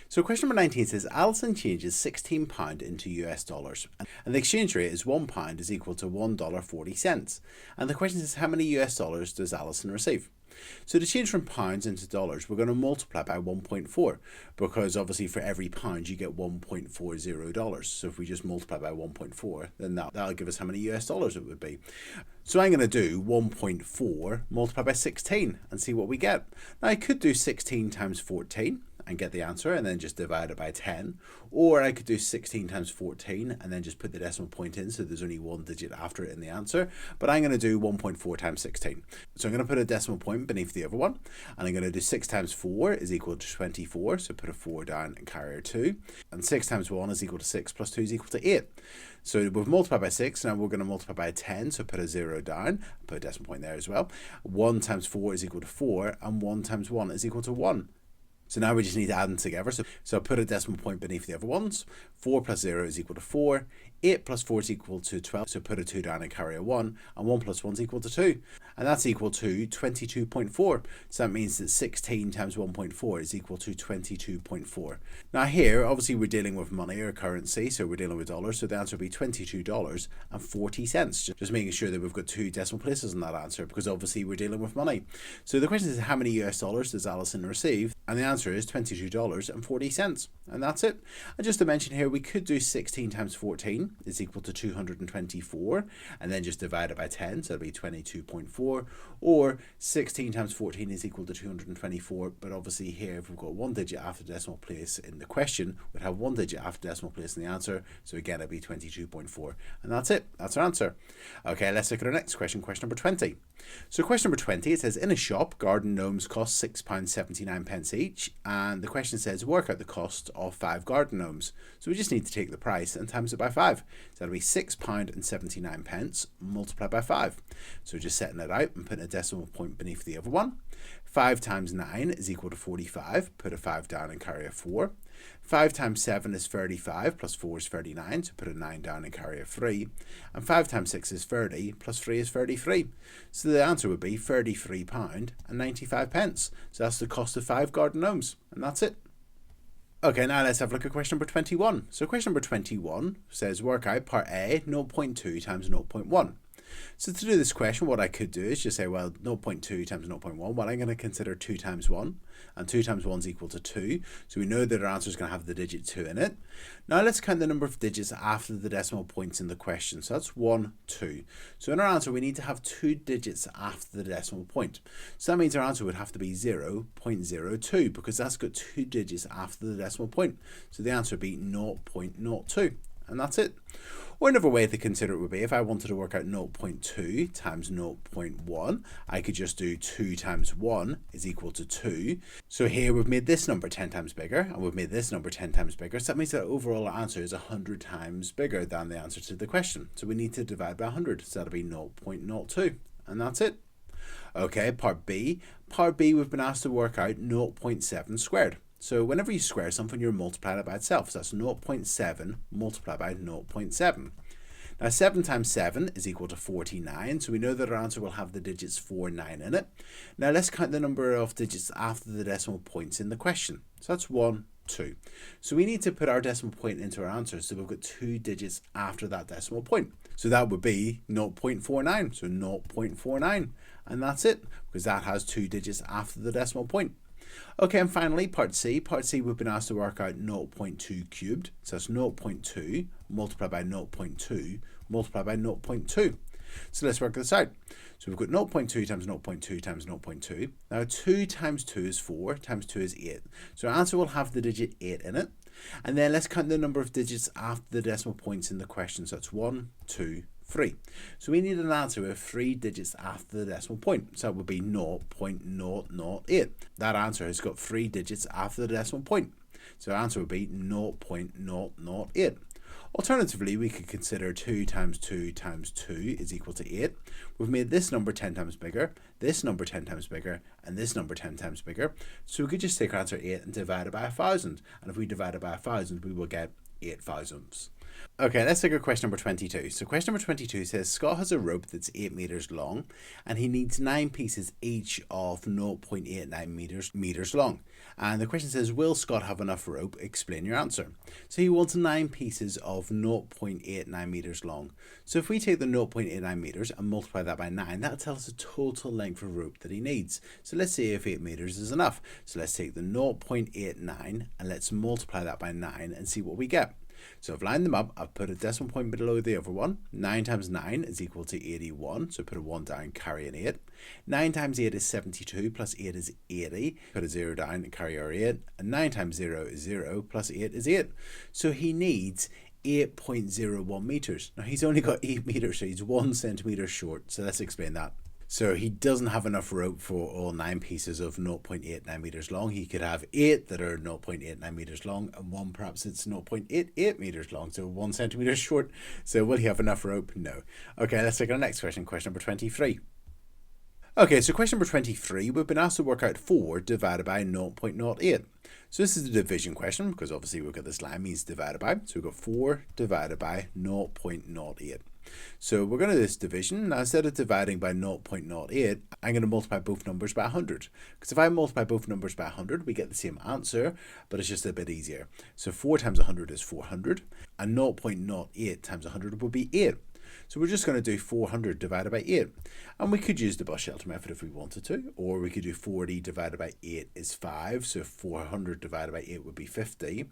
So question number 19 says, Alison changes £16 into US dollars, and the exchange rate is £1 is equal to $1.40. And the question is, how many US dollars does Alison receive? So to change from pounds into dollars, we're going to multiply by 1.4, because obviously for every pound you get $1.40. So if we just multiply by 1.4, then that'll give us how many US dollars it would be. So I'm going to do 1.4 multiplied by 16 and see what we get. Now I could do 16 times 14 and get the answer and then just divide it by 10, or I could do 16 times 14 and then just put the decimal point in so there's only one digit after it in the answer. But I'm going to do 1.4 times 16. So I'm going to put a decimal point beneath the other one, and I'm going to do 6 times 4 is equal to 24, so put a 4 down and carry a 2, and 6 times 1 is equal to 6 plus 2 is equal to 8. So we've multiplied by 6, now we're going to multiply by 10, so put a 0 down, put a decimal point there as well. 1 times 4 is equal to 4, and 1 times 1 is equal to 1. So now we just need to add them together. So I'll put a decimal point beneath the other ones. 4 plus 0 is equal to 4. 8 plus 4 is equal to 12. So put a 2 down and carry a 1. And 1 plus 1 is equal to 2. And that's equal to 22.4. So that means that 16 times 1.4 is equal to 22.4. Now here, obviously we're dealing with money or currency. So we're dealing with dollars. So the answer will be $22.40. Just making sure that we've got 2 decimal places in that answer, because obviously we're dealing with money. So the question is, how many US dollars does Alison receive? And the answer is $22.40. And that's it. And just to mention here, we could do 16 times 14 is equal to 224, and then just divide it by 10, so it'll be 22.4, or 16 times 14 is equal to 224, but obviously here, if we've got one digit after the decimal place in the question, we'd have one digit after the decimal place in the answer, so again, it'll be 22.4, and that's it. That's our answer. Okay, let's look at our next question, question number 20. So question number 20, it says, in a shop, garden gnomes cost £6.79 each, and the question says, work out the cost of 5 garden gnomes. So we just need to take the price and times it by 5. So that'll be £6.79 multiplied by 5. So just setting it out and putting a decimal point beneath the other one. 5 times 9 is equal to 45. Put a 5 down and carry a 4. 5 times 7 is 35, plus 4 is 39, so put a 9 down and carry a 3. And 5 times 6 is 30, plus 3 is 33. So the answer would be £33.95. So that's the cost of 5 garden gnomes, and that's it. Okay, now let's have a look at question number 21. So question number 21 says, work out part A, 0.2 times 0.1. So to do this question, what I could do is just say, well, 0.2 times 0.1, well, I'm going to consider 2 times 1, and 2 times 1 is equal to 2. So we know that our answer is going to have the digit 2 in it. Now let's count the number of digits after the decimal points in the question. So that's 1, 2. So in our answer, we need to have 2 digits after the decimal point. So that means our answer would have to be 0.02, because that's got 2 digits after the decimal point. So the answer would be 0.02. and that's it. Or another way to consider it would be if I wanted to work out 0.2 times 0.1, I could just do 2 times 1 is equal to 2. So here we've made this number 10 times bigger, and we've made this number 10 times bigger. So that means that overall answer is 100 times bigger than the answer to the question. So we need to divide by 100. So that'll be 0.02, and that's it. Okay, part B. Part B, we've been asked to work out 0.7 squared. So whenever you square something, you're multiplying it by itself. So that's 0.7 multiplied by 0.7. Now 7 times 7 is equal to 49, so we know that our answer will have the digits 4, 9 in it. Now let's count the number of digits after the decimal points in the question. So that's 1, 2. So we need to put our decimal point into our answer, so we've got 2 digits after that decimal point. So that would be 0.49, so 0.49, and that's it, because that has 2 digits after the decimal point. Okay, and finally, part C. Part C, we've been asked to work out 0.2 cubed. So that's 0.2 multiplied by 0.2 multiplied by 0.2. So let's work this out. So we've got 0.2 times 0.2 times 0.2. Now 2 times 2 is 4, times 2 is 8. So our answer will have the digit 8 in it. And then let's count the number of digits after the decimal points in the question. So it's 1, 2, 3. So we need an answer with 3 digits after the decimal point. So that would be 0.008. That answer has got 3 digits after the decimal point. So our answer would be 0.008. Alternatively, we could consider 2 times 2 times 2 is equal to 8. We've made this number 10 times bigger, this number 10 times bigger, and this number 10 times bigger. So we could just take our answer 8 and divide it by 1,000. And if we divide it by 1,000, we will get 8 thousandths. Okay, let's look at question number 22. So question number 22 says Scott has a rope that's 8 meters long and he needs 9 pieces each of 0.89 meters long. And the question says, will Scott have enough rope? Explain your answer. So he wants 9 pieces of 0.89 meters long. So if we take the 0.89 meters and multiply that by 9, that'll tell us the total length of rope that he needs. So let's see if 8 meters is enough. So let's take the 0.89 and let's multiply that by 9 and see what we get. So I've lined them up, I've put a decimal point below the other one. 9 times 9 is equal to 81, so put a 1 down, carry an 8. 9 times 8 is 72, plus 8 is 80. Put a 0 down and carry our 8. And 9 times 0 is 0, plus 8 is 8. So he needs 8.01 meters. Now he's only got 8 meters, so he's 1 centimeter short. So let's explain that. So he doesn't have enough rope for all 9 pieces of 0.89 meters long. He could have 8 that are 0.89 meters long and 1 perhaps it's 0.88 meters long, so 1 centimeter short. So will he have enough rope? No. Okay, let's take our next question, question number 23. Okay, so question number 23, we've been asked to work out 4 divided by 0.08. So this is the division question, because obviously we've got this line means divided by. So we've got 4 divided by 0.08. So we're going to do this division. Now instead of dividing by 0.08, I'm going to multiply both numbers by 100. Because if I multiply both numbers by 100, we get the same answer, but it's just a bit easier. So 4 times 100 is 400, and 0.08 times 100 would be 8. So we're just going to do 400 divided by 8. And we could use the bus shelter method if we wanted to, or we could do 40 divided by 8 is 5. So 400 divided by 8 would be 50.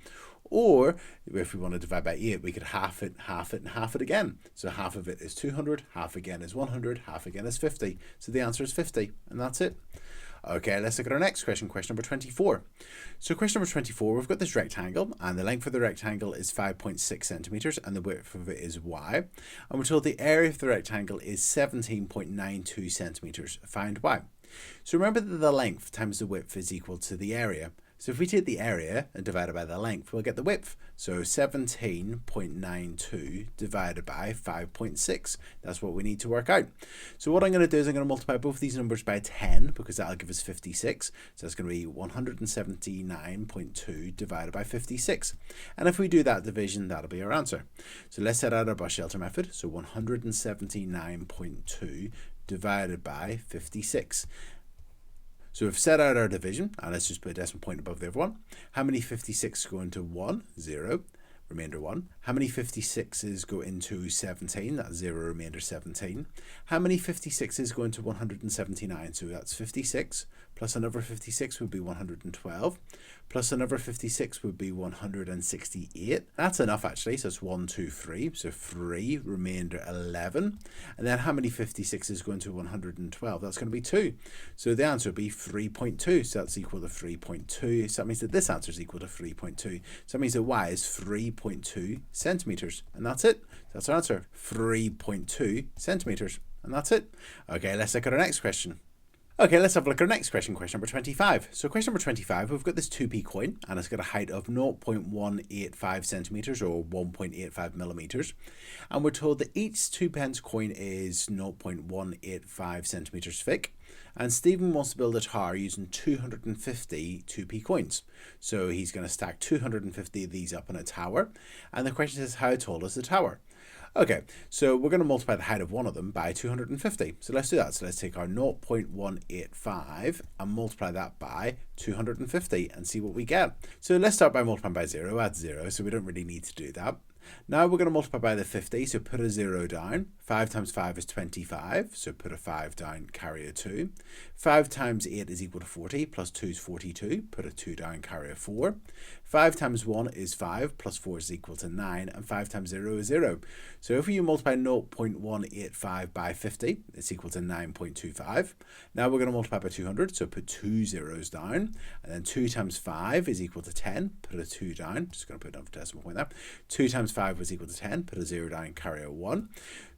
Or if we want to divide by 8, we could half it, and half it again. So half of it is 200, half again is 100, half again is 50. So the answer is 50, and that's it. Okay, let's look at our next question, question number 24. So question number 24, we've got this rectangle, and the length of the rectangle is 5.6 centimeters, and the width of it is y. And we're told the area of the rectangle is 17.92 centimeters. Find y. So remember that the length times the width is equal to the area. So if we take the area and divide it by the length, we'll get the width. So 17.92 divided by 5.6. That's what we need to work out. So what I'm going to do is I'm going to multiply both these numbers by 10, because that'll give us 56. So that's going to be 179.2 divided by 56. And if we do that division, that'll be our answer. So let's set out our bus shelter method. So 179.2 divided by 56. So we've set out our division, and let's just put a decimal point above the other one. How many 56 go into 1? 0. Remainder 1. How many 56s go into 17? That's 0, remainder 17. How many 56s go into 179? So that's 56 plus another 56 would be 112, plus another 56 would be 168. That's enough actually, so it's 1, 2, 3, so 3, remainder 11. And then how many 56s go into 112? That's going to be 2. So the answer would be 3.2, so that's equal to 3.2. So that means that this answer is equal to 3.2. So that means that y is 3.2 centimeters, and that's it. That's our answer, 3.2 centimeters, and that's it. Okay, let's look at our next question. Okay, let's have a look at our next question, question number 25. So question number 25, we've got this 2p coin, and it's got a height of 0.185 centimeters or 1.85 millimeters. And we're told that each 2p coin is 0.185 centimeters thick. And Stephen wants to build a tower using 250 2p coins. So he's going to stack 250 of these up in a tower. And the question is, how tall is the tower? Okay, so we're going to multiply the height of one of them by 250. So let's do that. So let's take our 0.185 and multiply that by 250 and see what we get. So let's start by multiplying by 0, add 0, so we don't really need to do that. Now we're going to multiply by the 50, so put a 0 down. 5 times 5 is 25, so put a 5 down, carry a 2. 5 times 8 is equal to 40, plus 2 is 42, put a 2 down, carry a 4. 5 times 1 is 5, plus 4 is equal to 9, and 5 times 0 is 0. So if you multiply 0.185 by 50, it's equal to 9.25. Now we're going to multiply by 200, so put 2 zeros down, and then 2 times 5 is equal to 10, put a 2 down, just going to put another decimal point there. 2 times 5 was equal to 10, put a 0 down, carry a 1.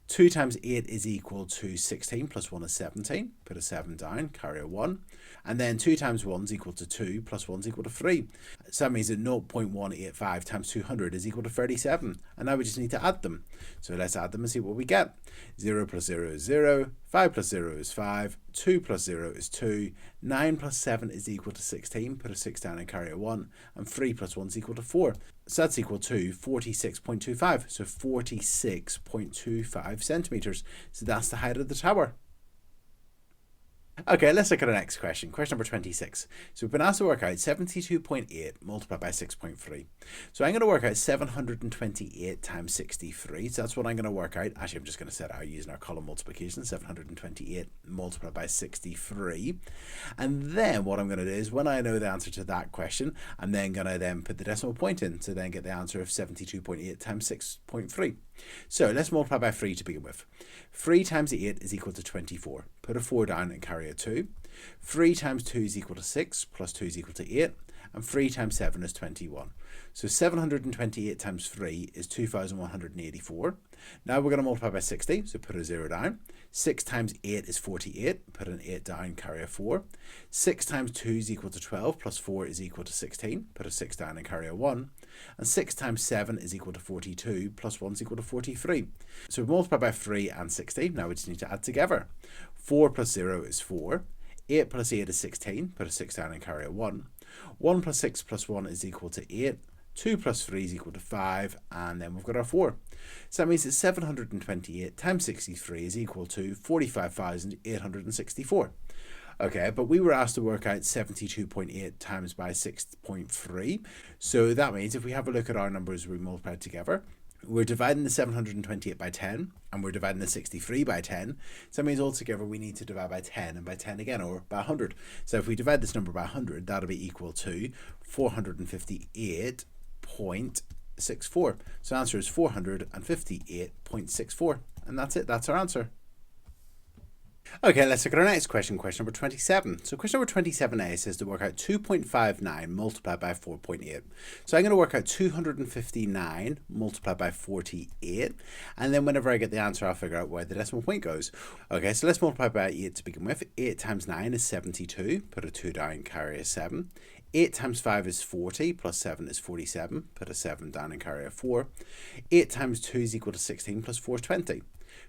2 times 8 is equal to 16, plus 1 is 17, put a 7 down, carry a 1. And then 2 times 1 is equal to 2, plus 1 is equal to 3. So that means that 0.185 times 200 is equal to 37. And now we just need to add them. So let's add them and see what we get. 0 plus 0 is 0, 5 plus 0 is 5, 2 plus 0 is 2, 9 plus 7 is equal to 16, put a 6 down and carry a 1, and 3 plus 1 is equal to 4. So that's equal to 46.25, so 46.25 centimeters. So that's the height of the tower. Okay, let's look at our next question, question number 26. So we've been asked to work out 72.8 multiplied by 6.3. So I'm going to work out 728 times 63. So that's what I'm going to work out. Actually, I'm just going to set out using our column multiplication, 728 multiplied by 63. And then what I'm going to do is when I know the answer to that question, I'm then going to put the decimal point in to then get the answer of 72.8 times 6.3. So let's multiply by 3 to begin with. 3 times 8 is equal to 24. Put a 4 down and carry a 2. 3 times 2 is equal to 6, plus 2 is equal to 8. And 3 times 7 is 21. So 728 times 3 is 2,184. Now we're going to multiply by 60, so put a 0 down. 6 times 8 is 48, put an 8 down, carry a 4. 6 times 2 is equal to 12, plus 4 is equal to 16, put a 6 down and carry a 1. And 6 times 7 is equal to 42, plus 1 is equal to 43. So we multiply by 3 and 60, now we just need to add together. 4 plus 0 is 4. 8 plus 8 is 16, put a 6 down and carry a 1. 1 plus 6 plus 1 is equal to 8. 2 plus 3 is equal to 5, and then we've got our 4. So that means that 728 times 63 is equal to 45,864. Okay, but we were asked to work out 72.8 times by 6.3. So that means if we have a look at our numbers we multiplied together, we're dividing the 728 by 10, and we're dividing the 63 by 10. So that means altogether we need to divide by 10 and by 10 again, or by 100. So if we divide this number by 100, that'll be equal to 458.64. So the answer is 458.64. And that's it. That's our answer. Okay, let's look at our next question, question number 27. So question number 27a says to work out 2.59 multiplied by 4.8. So I'm going to work out 259 multiplied by 48, and then whenever I get the answer, I'll figure out where the decimal point goes. Okay, so let's multiply by 8 to begin with. 8 times 9 is 72, put a 2 down, carry a 7. 8 times 5 is 40, plus 7 is 47, put a 7 down and carry a 4. 8 times 2 is equal to 16, plus 4 is 20.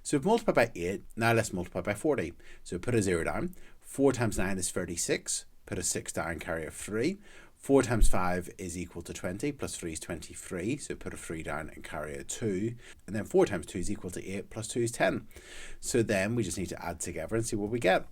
So we've multiplied by 8, now let's multiply by 40. So put a 0 down. 4 times 9 is 36, put a 6 down, carry a 3. 4 times 5 is equal to 20, plus 3 is 23, so put a 3 down and carry a 2. And then 4 times 2 is equal to 8, plus 2 is 10. So then we just need to add together and see what we get.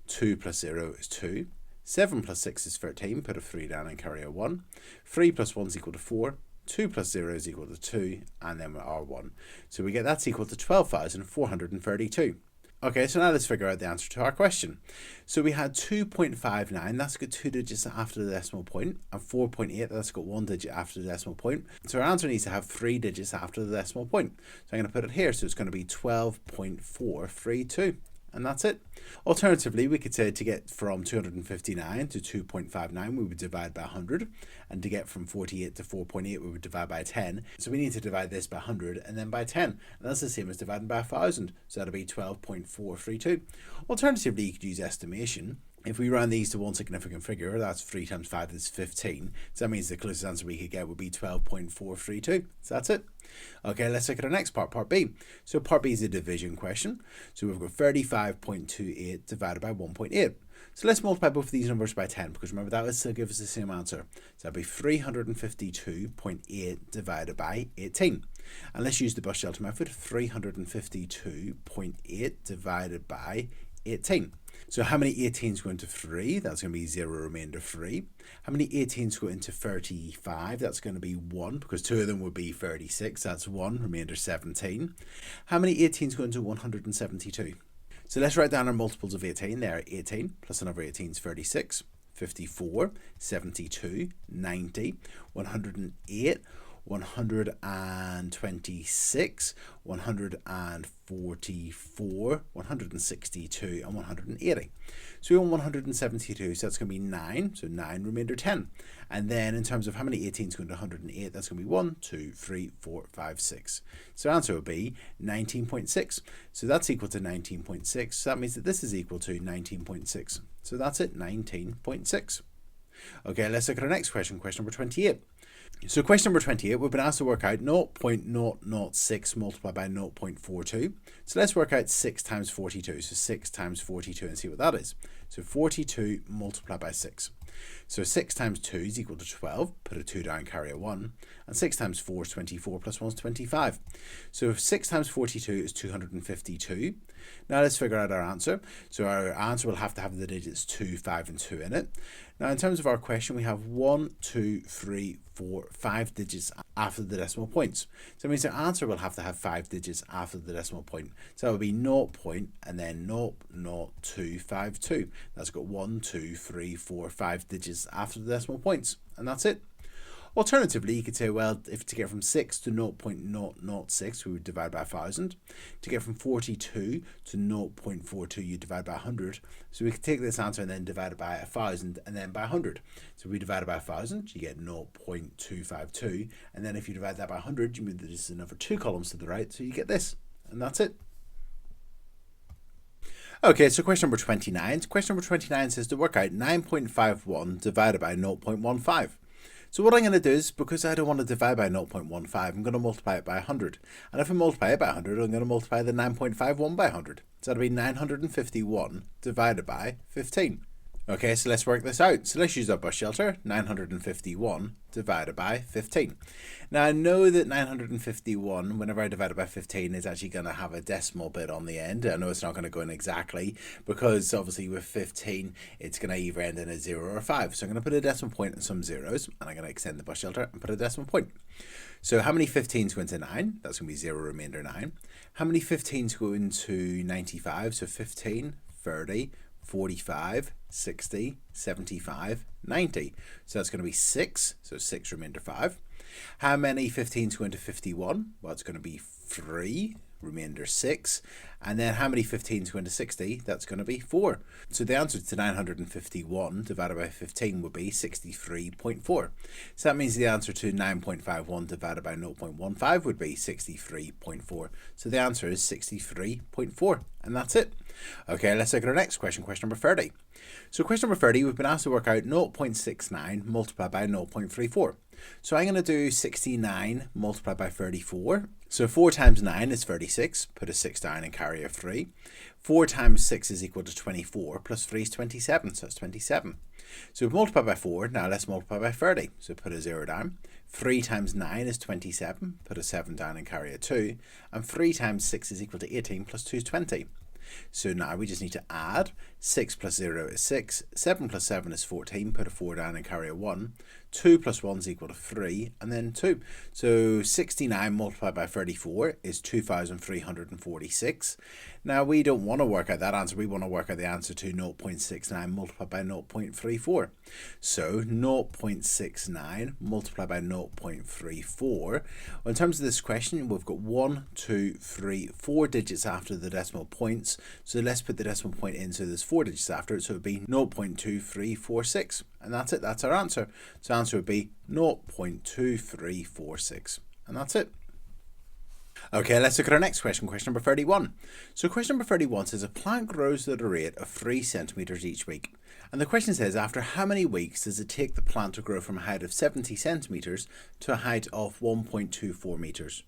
2 plus 0 is 2. 7 plus 6 is 13, put a 3 down and carry a 1. 3 plus 1 is equal to 4. 2 plus 0 is equal to 2, and then our 1. So we get that's equal to 12,432. Okay, so now let's figure out the answer to our question. So we had 2.59, that's got 2 digits after the decimal point, and 4.8, that's got 1 digit after the decimal point. So our answer needs to have 3 digits after the decimal point. So I'm going to put it here, so it's going to be 12.432. And that's it. Alternatively, we could say to get from 259 to 2.59, we would divide by 100. And to get from 48 to 4.8, we would divide by 10. So we need to divide this by 100 and then by 10. And that's the same as dividing by 1,000. So that'll be 12.432. Alternatively, you could use estimation. If we round these to one significant figure, that's 3 times 5 is 15. So that means the closest answer we could get would be 12.432. So that's it. Okay, let's look at our next part, part B. So part B is a division question. So we've got 35.28 divided by 1.8. So let's multiply both of these numbers by 10, because remember that would still give us the same answer. So that'd be 352.8 divided by 18. And let's use the bus shelter method, 352.8 divided by 18. So how many 18s go into 3? That's going to be 0, remainder 3. How many 18s go into 35? That's going to be 1, because 2 of them would be 36. That's 1, remainder 17. How many 18s go into 172? So let's write down our multiples of 18. There are 18 plus another 18 is 36, 54, 72, 90, 108, 126, 144, 162, and 180. So we want 172, so that's going to be 9, so 9, remainder 10. And then in terms of how many 18s go into 108, that's going to be 1, 2, 3, 4, 5, 6. So our answer would be 19.6. So that's equal to 19.6. So that means that this is equal to 19.6. So that's it, 19.6. Okay, let's look at our next question, question number 28. So question number 28, we've been asked to work out 0.006 multiplied by 0.42. So let's work out 6 times 42. So 6 times 42 and see what that is. So 42 multiplied by 6. So 6 times 2 is equal to 12. Put a 2 down, carry a 1. And 6 times 4 is 24, plus 1 is 25. So 6 times 42 is 252. Now let's figure out our answer. So our answer will have to have the digits 2, 5, and 2 in it. Now in terms of our question, we have 1, 2, 3, 4, 5 digits after the decimal points. So it means our answer will have to have 5 digits after the decimal point. So that would be 0 point and then 0.0252. That's got 1, 2, 3, 4, 5 digits after the decimal points. And that's it. Alternatively, you could say, well, if to get from 6 to 0.006, we would divide by 1,000. To get from 42 to 0.42, you divide by 100. So we could take this answer and then divide it by 1,000 and then by 100. So we divide it by 1,000, you get 0.252. And then if you divide that by 100, you move this another 2 columns to the right, so you get this. And that's it. Okay, so question number 29. Question number 29 says to work out 9.51 divided by 0.15. So what I'm going to do is, because I don't want to divide by 0.15, I'm going to multiply it by 100. And if I multiply it by 100, I'm going to multiply the 9.51 by 100. So that'll be 951 divided by 15. Okay, so let's work this out. So let's use our bus shelter, 951 divided by 15. Now I know that 951, whenever I divide it by 15, is actually going to have a decimal bit on the end. I know it's not going to go in exactly, because obviously with 15, it's going to either end in a 0 or a 5. So I'm going to put a decimal point and some zeros, and I'm going to extend the bus shelter and put a decimal point. So how many 15s go into 9? That's going to be 0, remainder 9. How many 15s go into 95? So 15, 30, 45, 60, 75, 90. So that's going to be 6. So 6, remainder 5. How many 15s go into 51? Well, it's going to be 3, remainder 6. And then how many 15s go into 60? That's going to be 4. So the answer to 951 divided by 15 would be 63.4. So that means the answer to 9.51 divided by 0.15 would be 63.4. So the answer is 63.4. And that's it. Okay, let's look at our next question, question number 30. So question number 30, we've been asked to work out 0.69 multiplied by 0.34. So I'm going to do 69 multiplied by 34. So 4 times 9 is 36. Put a 6 down and carry a 3. 4 times 6 is equal to 24, plus 3 is 27, so it's 27. So we've multiplied by 4, now let's multiply by 30. So put a 0 down. 3 times 9 is 27. Put a 7 down and carry a 2. And 3 times 6 is equal to 18, plus 2 is 20. So now we just need to add 6 plus 0 is 6, 7 plus 7 is 14, put a 4 down and carry a 1, 2 plus 1 is equal to 3, and then 2. So 69 multiplied by 34 is 2,346. Now we don't want to work out that answer, we want to work out the answer to 0.69 multiplied by 0.34. So 0.69 multiplied by 0.34. Well, in terms of this question, we've got 1, 2, 3, 4 digits after the decimal points. So let's put the decimal point in, so there's 4 digits after it, so it would be 0.2346. And that's it, that's our answer. So the answer would be 0.2346. And that's it. Okay, let's look at our next question, question number 31. So question number 31 says a plant grows at a rate of 3 centimeters each week. And the question says, after how many weeks does it take the plant to grow from a height of 70 centimeters to a height of 1.24 meters?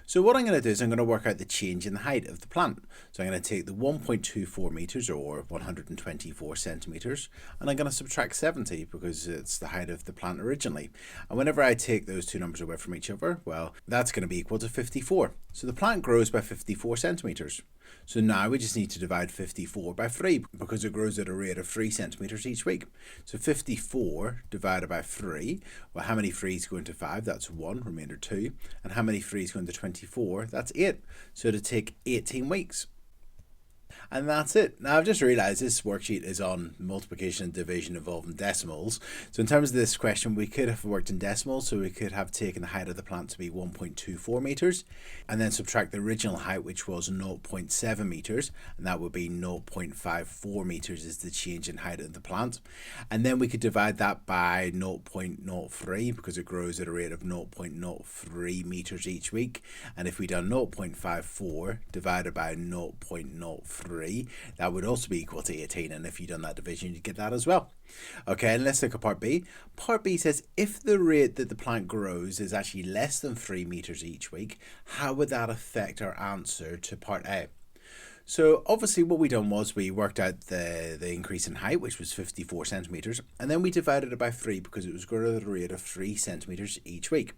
So what I'm going to do is I'm going to work out the change in the height of the plant. So I'm going to take the 1.24 meters or 124 centimeters, and I'm going to subtract 70 because it's the height of the plant originally. And whenever I take those two numbers away from each other, well, that's going to be equal to 54. So the plant grows by 54 centimeters. So now we just need to divide 54 by 3 because it grows at a rate of 3 centimeters each week. So 54 divided by 3, well, how many 3's go into 5? That's 1, remainder 2. And how many 3's go into 24? That's 8. So it'll take 18 weeks. And that's it. Now I've just realized this worksheet is on multiplication and division involving decimals. So in terms of this question, we could have worked in decimals, so we could have taken the height of the plant to be 1.24 meters and then subtract the original height, which was 0.7 meters, and that would be 0.54 meters is the change in height of the plant. And then we could divide that by 0.03 because it grows at a rate of 0.03 meters each week. And if we done 0.54 divided by 0.03, that would also be equal to 18, and if you've done that division, you'd get that as well. Okay, and let's look at part B. Part B says if the rate that the plant grows is actually less than 3 meters each week, how would that affect our answer to part A? So obviously what we done was we worked out the increase in height, which was 54 centimeters, and then we divided it by 3 because it was growing at a rate of 3 centimeters each week.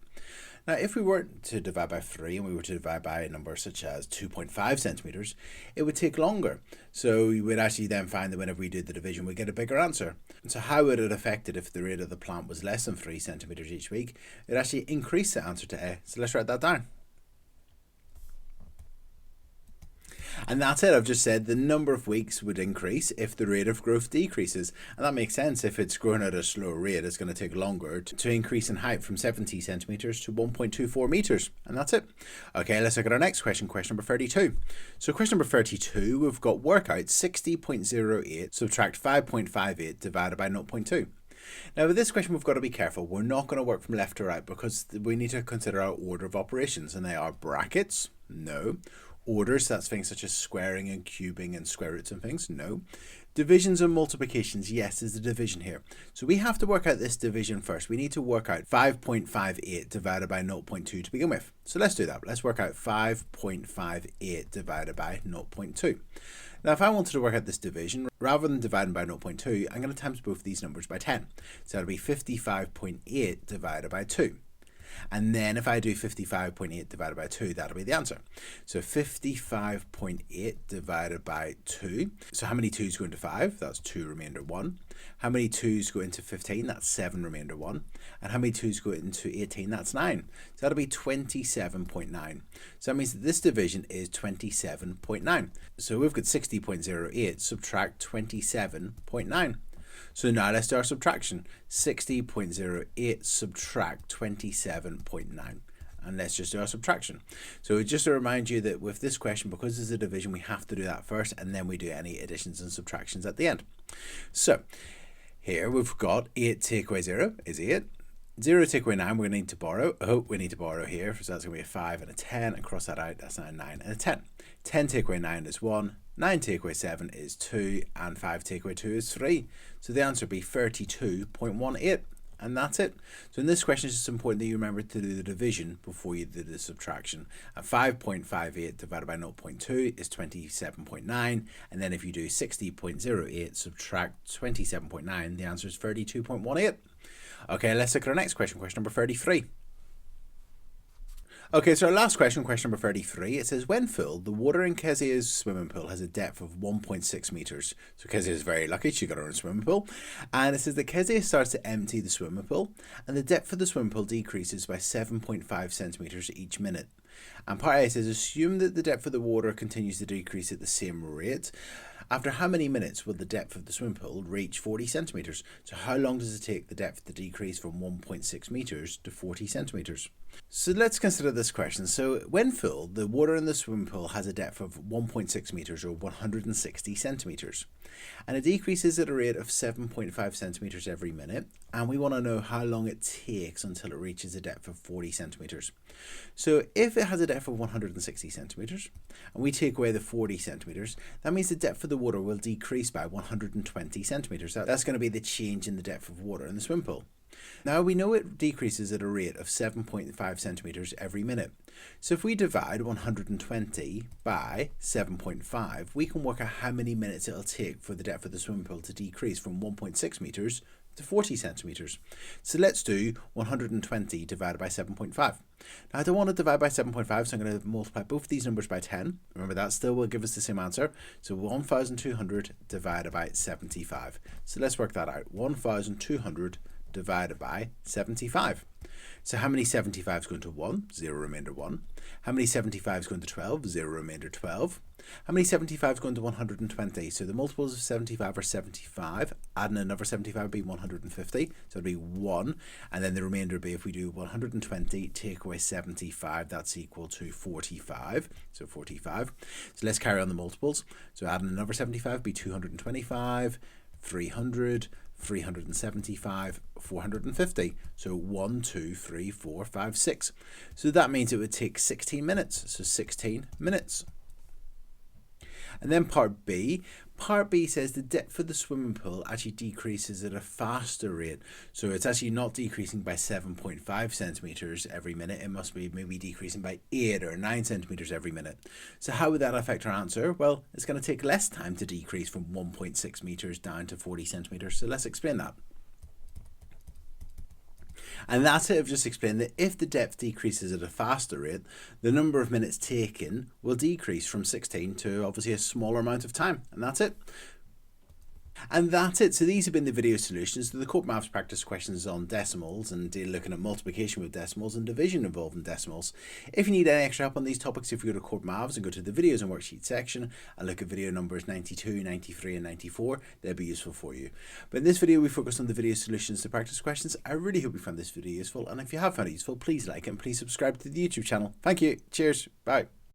Now, if we were to divide by 3 and we were to divide by a number such as 2.5 centimeters, it would take longer. So we would actually then find that whenever we did the division, we'd get a bigger answer. And so how would it affect it if the rate of the plant was less than 3 centimeters each week? It actually increased the answer to A. So let's write that down. And that's it. I've just said the number of weeks would increase if the rate of growth decreases. And that makes sense. If it's growing at a slower rate, it's going to take longer to increase in height from 70 centimeters to 1.24 meters. And that's it. Okay, let's look at our next question, question number 32. So question number 32, we've got work out 60.08 subtract 5.58 divided by 0.2. Now with this question we've got to be careful. We're not going to work from left to right because we need to consider our order of operations, and they are brackets, no. Orders, that's things such as squaring and cubing and square roots and things, no. Divisions and multiplications, yes, there's a division here. So we have to work out this division first. We need to work out 5.58 divided by 0.2 to begin with. So let's do that. Let's work out 5.58 divided by 0.2. Now if I wanted to work out this division, rather than dividing by 0.2, I'm going to times both these numbers by 10. So that'll be 55.8 divided by 2. And then if I do 55.8 divided by 2, that'll be the answer. So 55.8 divided by 2. So how many 2's go into 5? That's 2 remainder 1. How many 2's go into 15? That's 7 remainder 1. And how many 2's go into 18? That's 9. So that'll be 27.9. So that means that this division is 27.9. So we've got 60.08 subtract 27.9. So now let's do our subtraction. 60.08 subtract 27.9. And let's just do our subtraction. So just to remind you that with this question, because it's a division, we have to do that first, and then we do any additions and subtractions at the end. So here we've got 8 take away 0 is 8. 0 take away 9, we're going to need to borrow. Oh, we need to borrow here. So that's going to be a 5 and a 10. And cross that out, that's now a 9 and a 10. 10 take away 9 is 1. 9 take away 7 is 2, and 5 take away 2 is 3. So the answer would be 32.18, and that's it. So in this question, it's just important that you remember to do the division before you do the subtraction. And 5.58 divided by 0.2 is 27.9, and then if you do 60.08 subtract 27.9, the answer is 32.18. Okay, let's look at our next question, question number 33. Okay, so our last question, question number 33, it says, when full, the water in Kezia's swimming pool has a depth of 1.6 metres. So Kezia is very lucky, she got her own swimming pool. And it says that Kezia starts to empty the swimming pool, and the depth of the swimming pool decreases by 7.5 centimetres each minute. And part A says, assume that the depth of the water continues to decrease at the same rate. After how many minutes will the depth of the swimming pool reach 40 centimetres? So how long does it take the depth to decrease from 1.6 metres to 40 centimetres? So let's consider this question. So when full, the water in the swimming pool has a depth of 1.6 metres or 160 centimetres. And it decreases at a rate of 7.5 centimetres every minute. And we want to know how long it takes until it reaches a depth of 40 centimetres. So if it has a depth of 160 centimetres and we take away the 40 centimetres, that means the depth of the water will decrease by 120 centimetres. That's going to be the change in the depth of water in the swimming pool. Now we know it decreases at a rate of 7.5 centimetres every minute. So if we divide 120 by 7.5, we can work out how many minutes it'll take for the depth of the swimming pool to decrease from 1.6 metres to 40 centimetres. So let's do 120 divided by 7.5. Now I don't want to divide by 7.5, so I'm going to multiply both these numbers by 10. Remember, that still will give us the same answer. So 1,200 divided by 75. So let's work that out. 1,200 divided by 75. So how many 75s go into 1? 0 remainder 1. How many 75s go into 12? 0 remainder 12. How many 75s go into 120? So the multiples of 75 are 75. Adding another 75 would be 150. So it'd be 1. And then the remainder would be, if we do 120, take away 75, that's equal to 45. So 45. So let's carry on the multiples. So adding another 75 would be 225, 300, 375, 450. So 1, 2, 3, 4, 5, 6. So that means it would take 16 minutes. So 16 minutes. And then part B. Part B says the depth of the swimming pool actually decreases at a faster rate. So it's actually not decreasing by 7.5 centimetres every minute. It must be maybe decreasing by 8 or 9 centimetres every minute. So how would that affect our answer? Well, it's going to take less time to decrease from 1.6 metres down to 40 centimetres. So let's explain that. And that's it. I've just explained that if the depth decreases at a faster rate, the number of minutes taken will decrease from 16 to obviously a smaller amount of time. And that's it. And that's it. So these have been the video solutions to the Corbettmaths Practice Questions on decimals and looking at multiplication with decimals and division involving decimals. If you need any extra help on these topics, if you go to Corbettmaths and go to the videos and worksheet section and look at video numbers 92, 93 and 94, they'll be useful for you. But in this video, we focused on the video solutions to practice questions. I really hope you found this video useful. And if you have found it useful, please like it and please subscribe to the YouTube channel. Thank you. Cheers. Bye.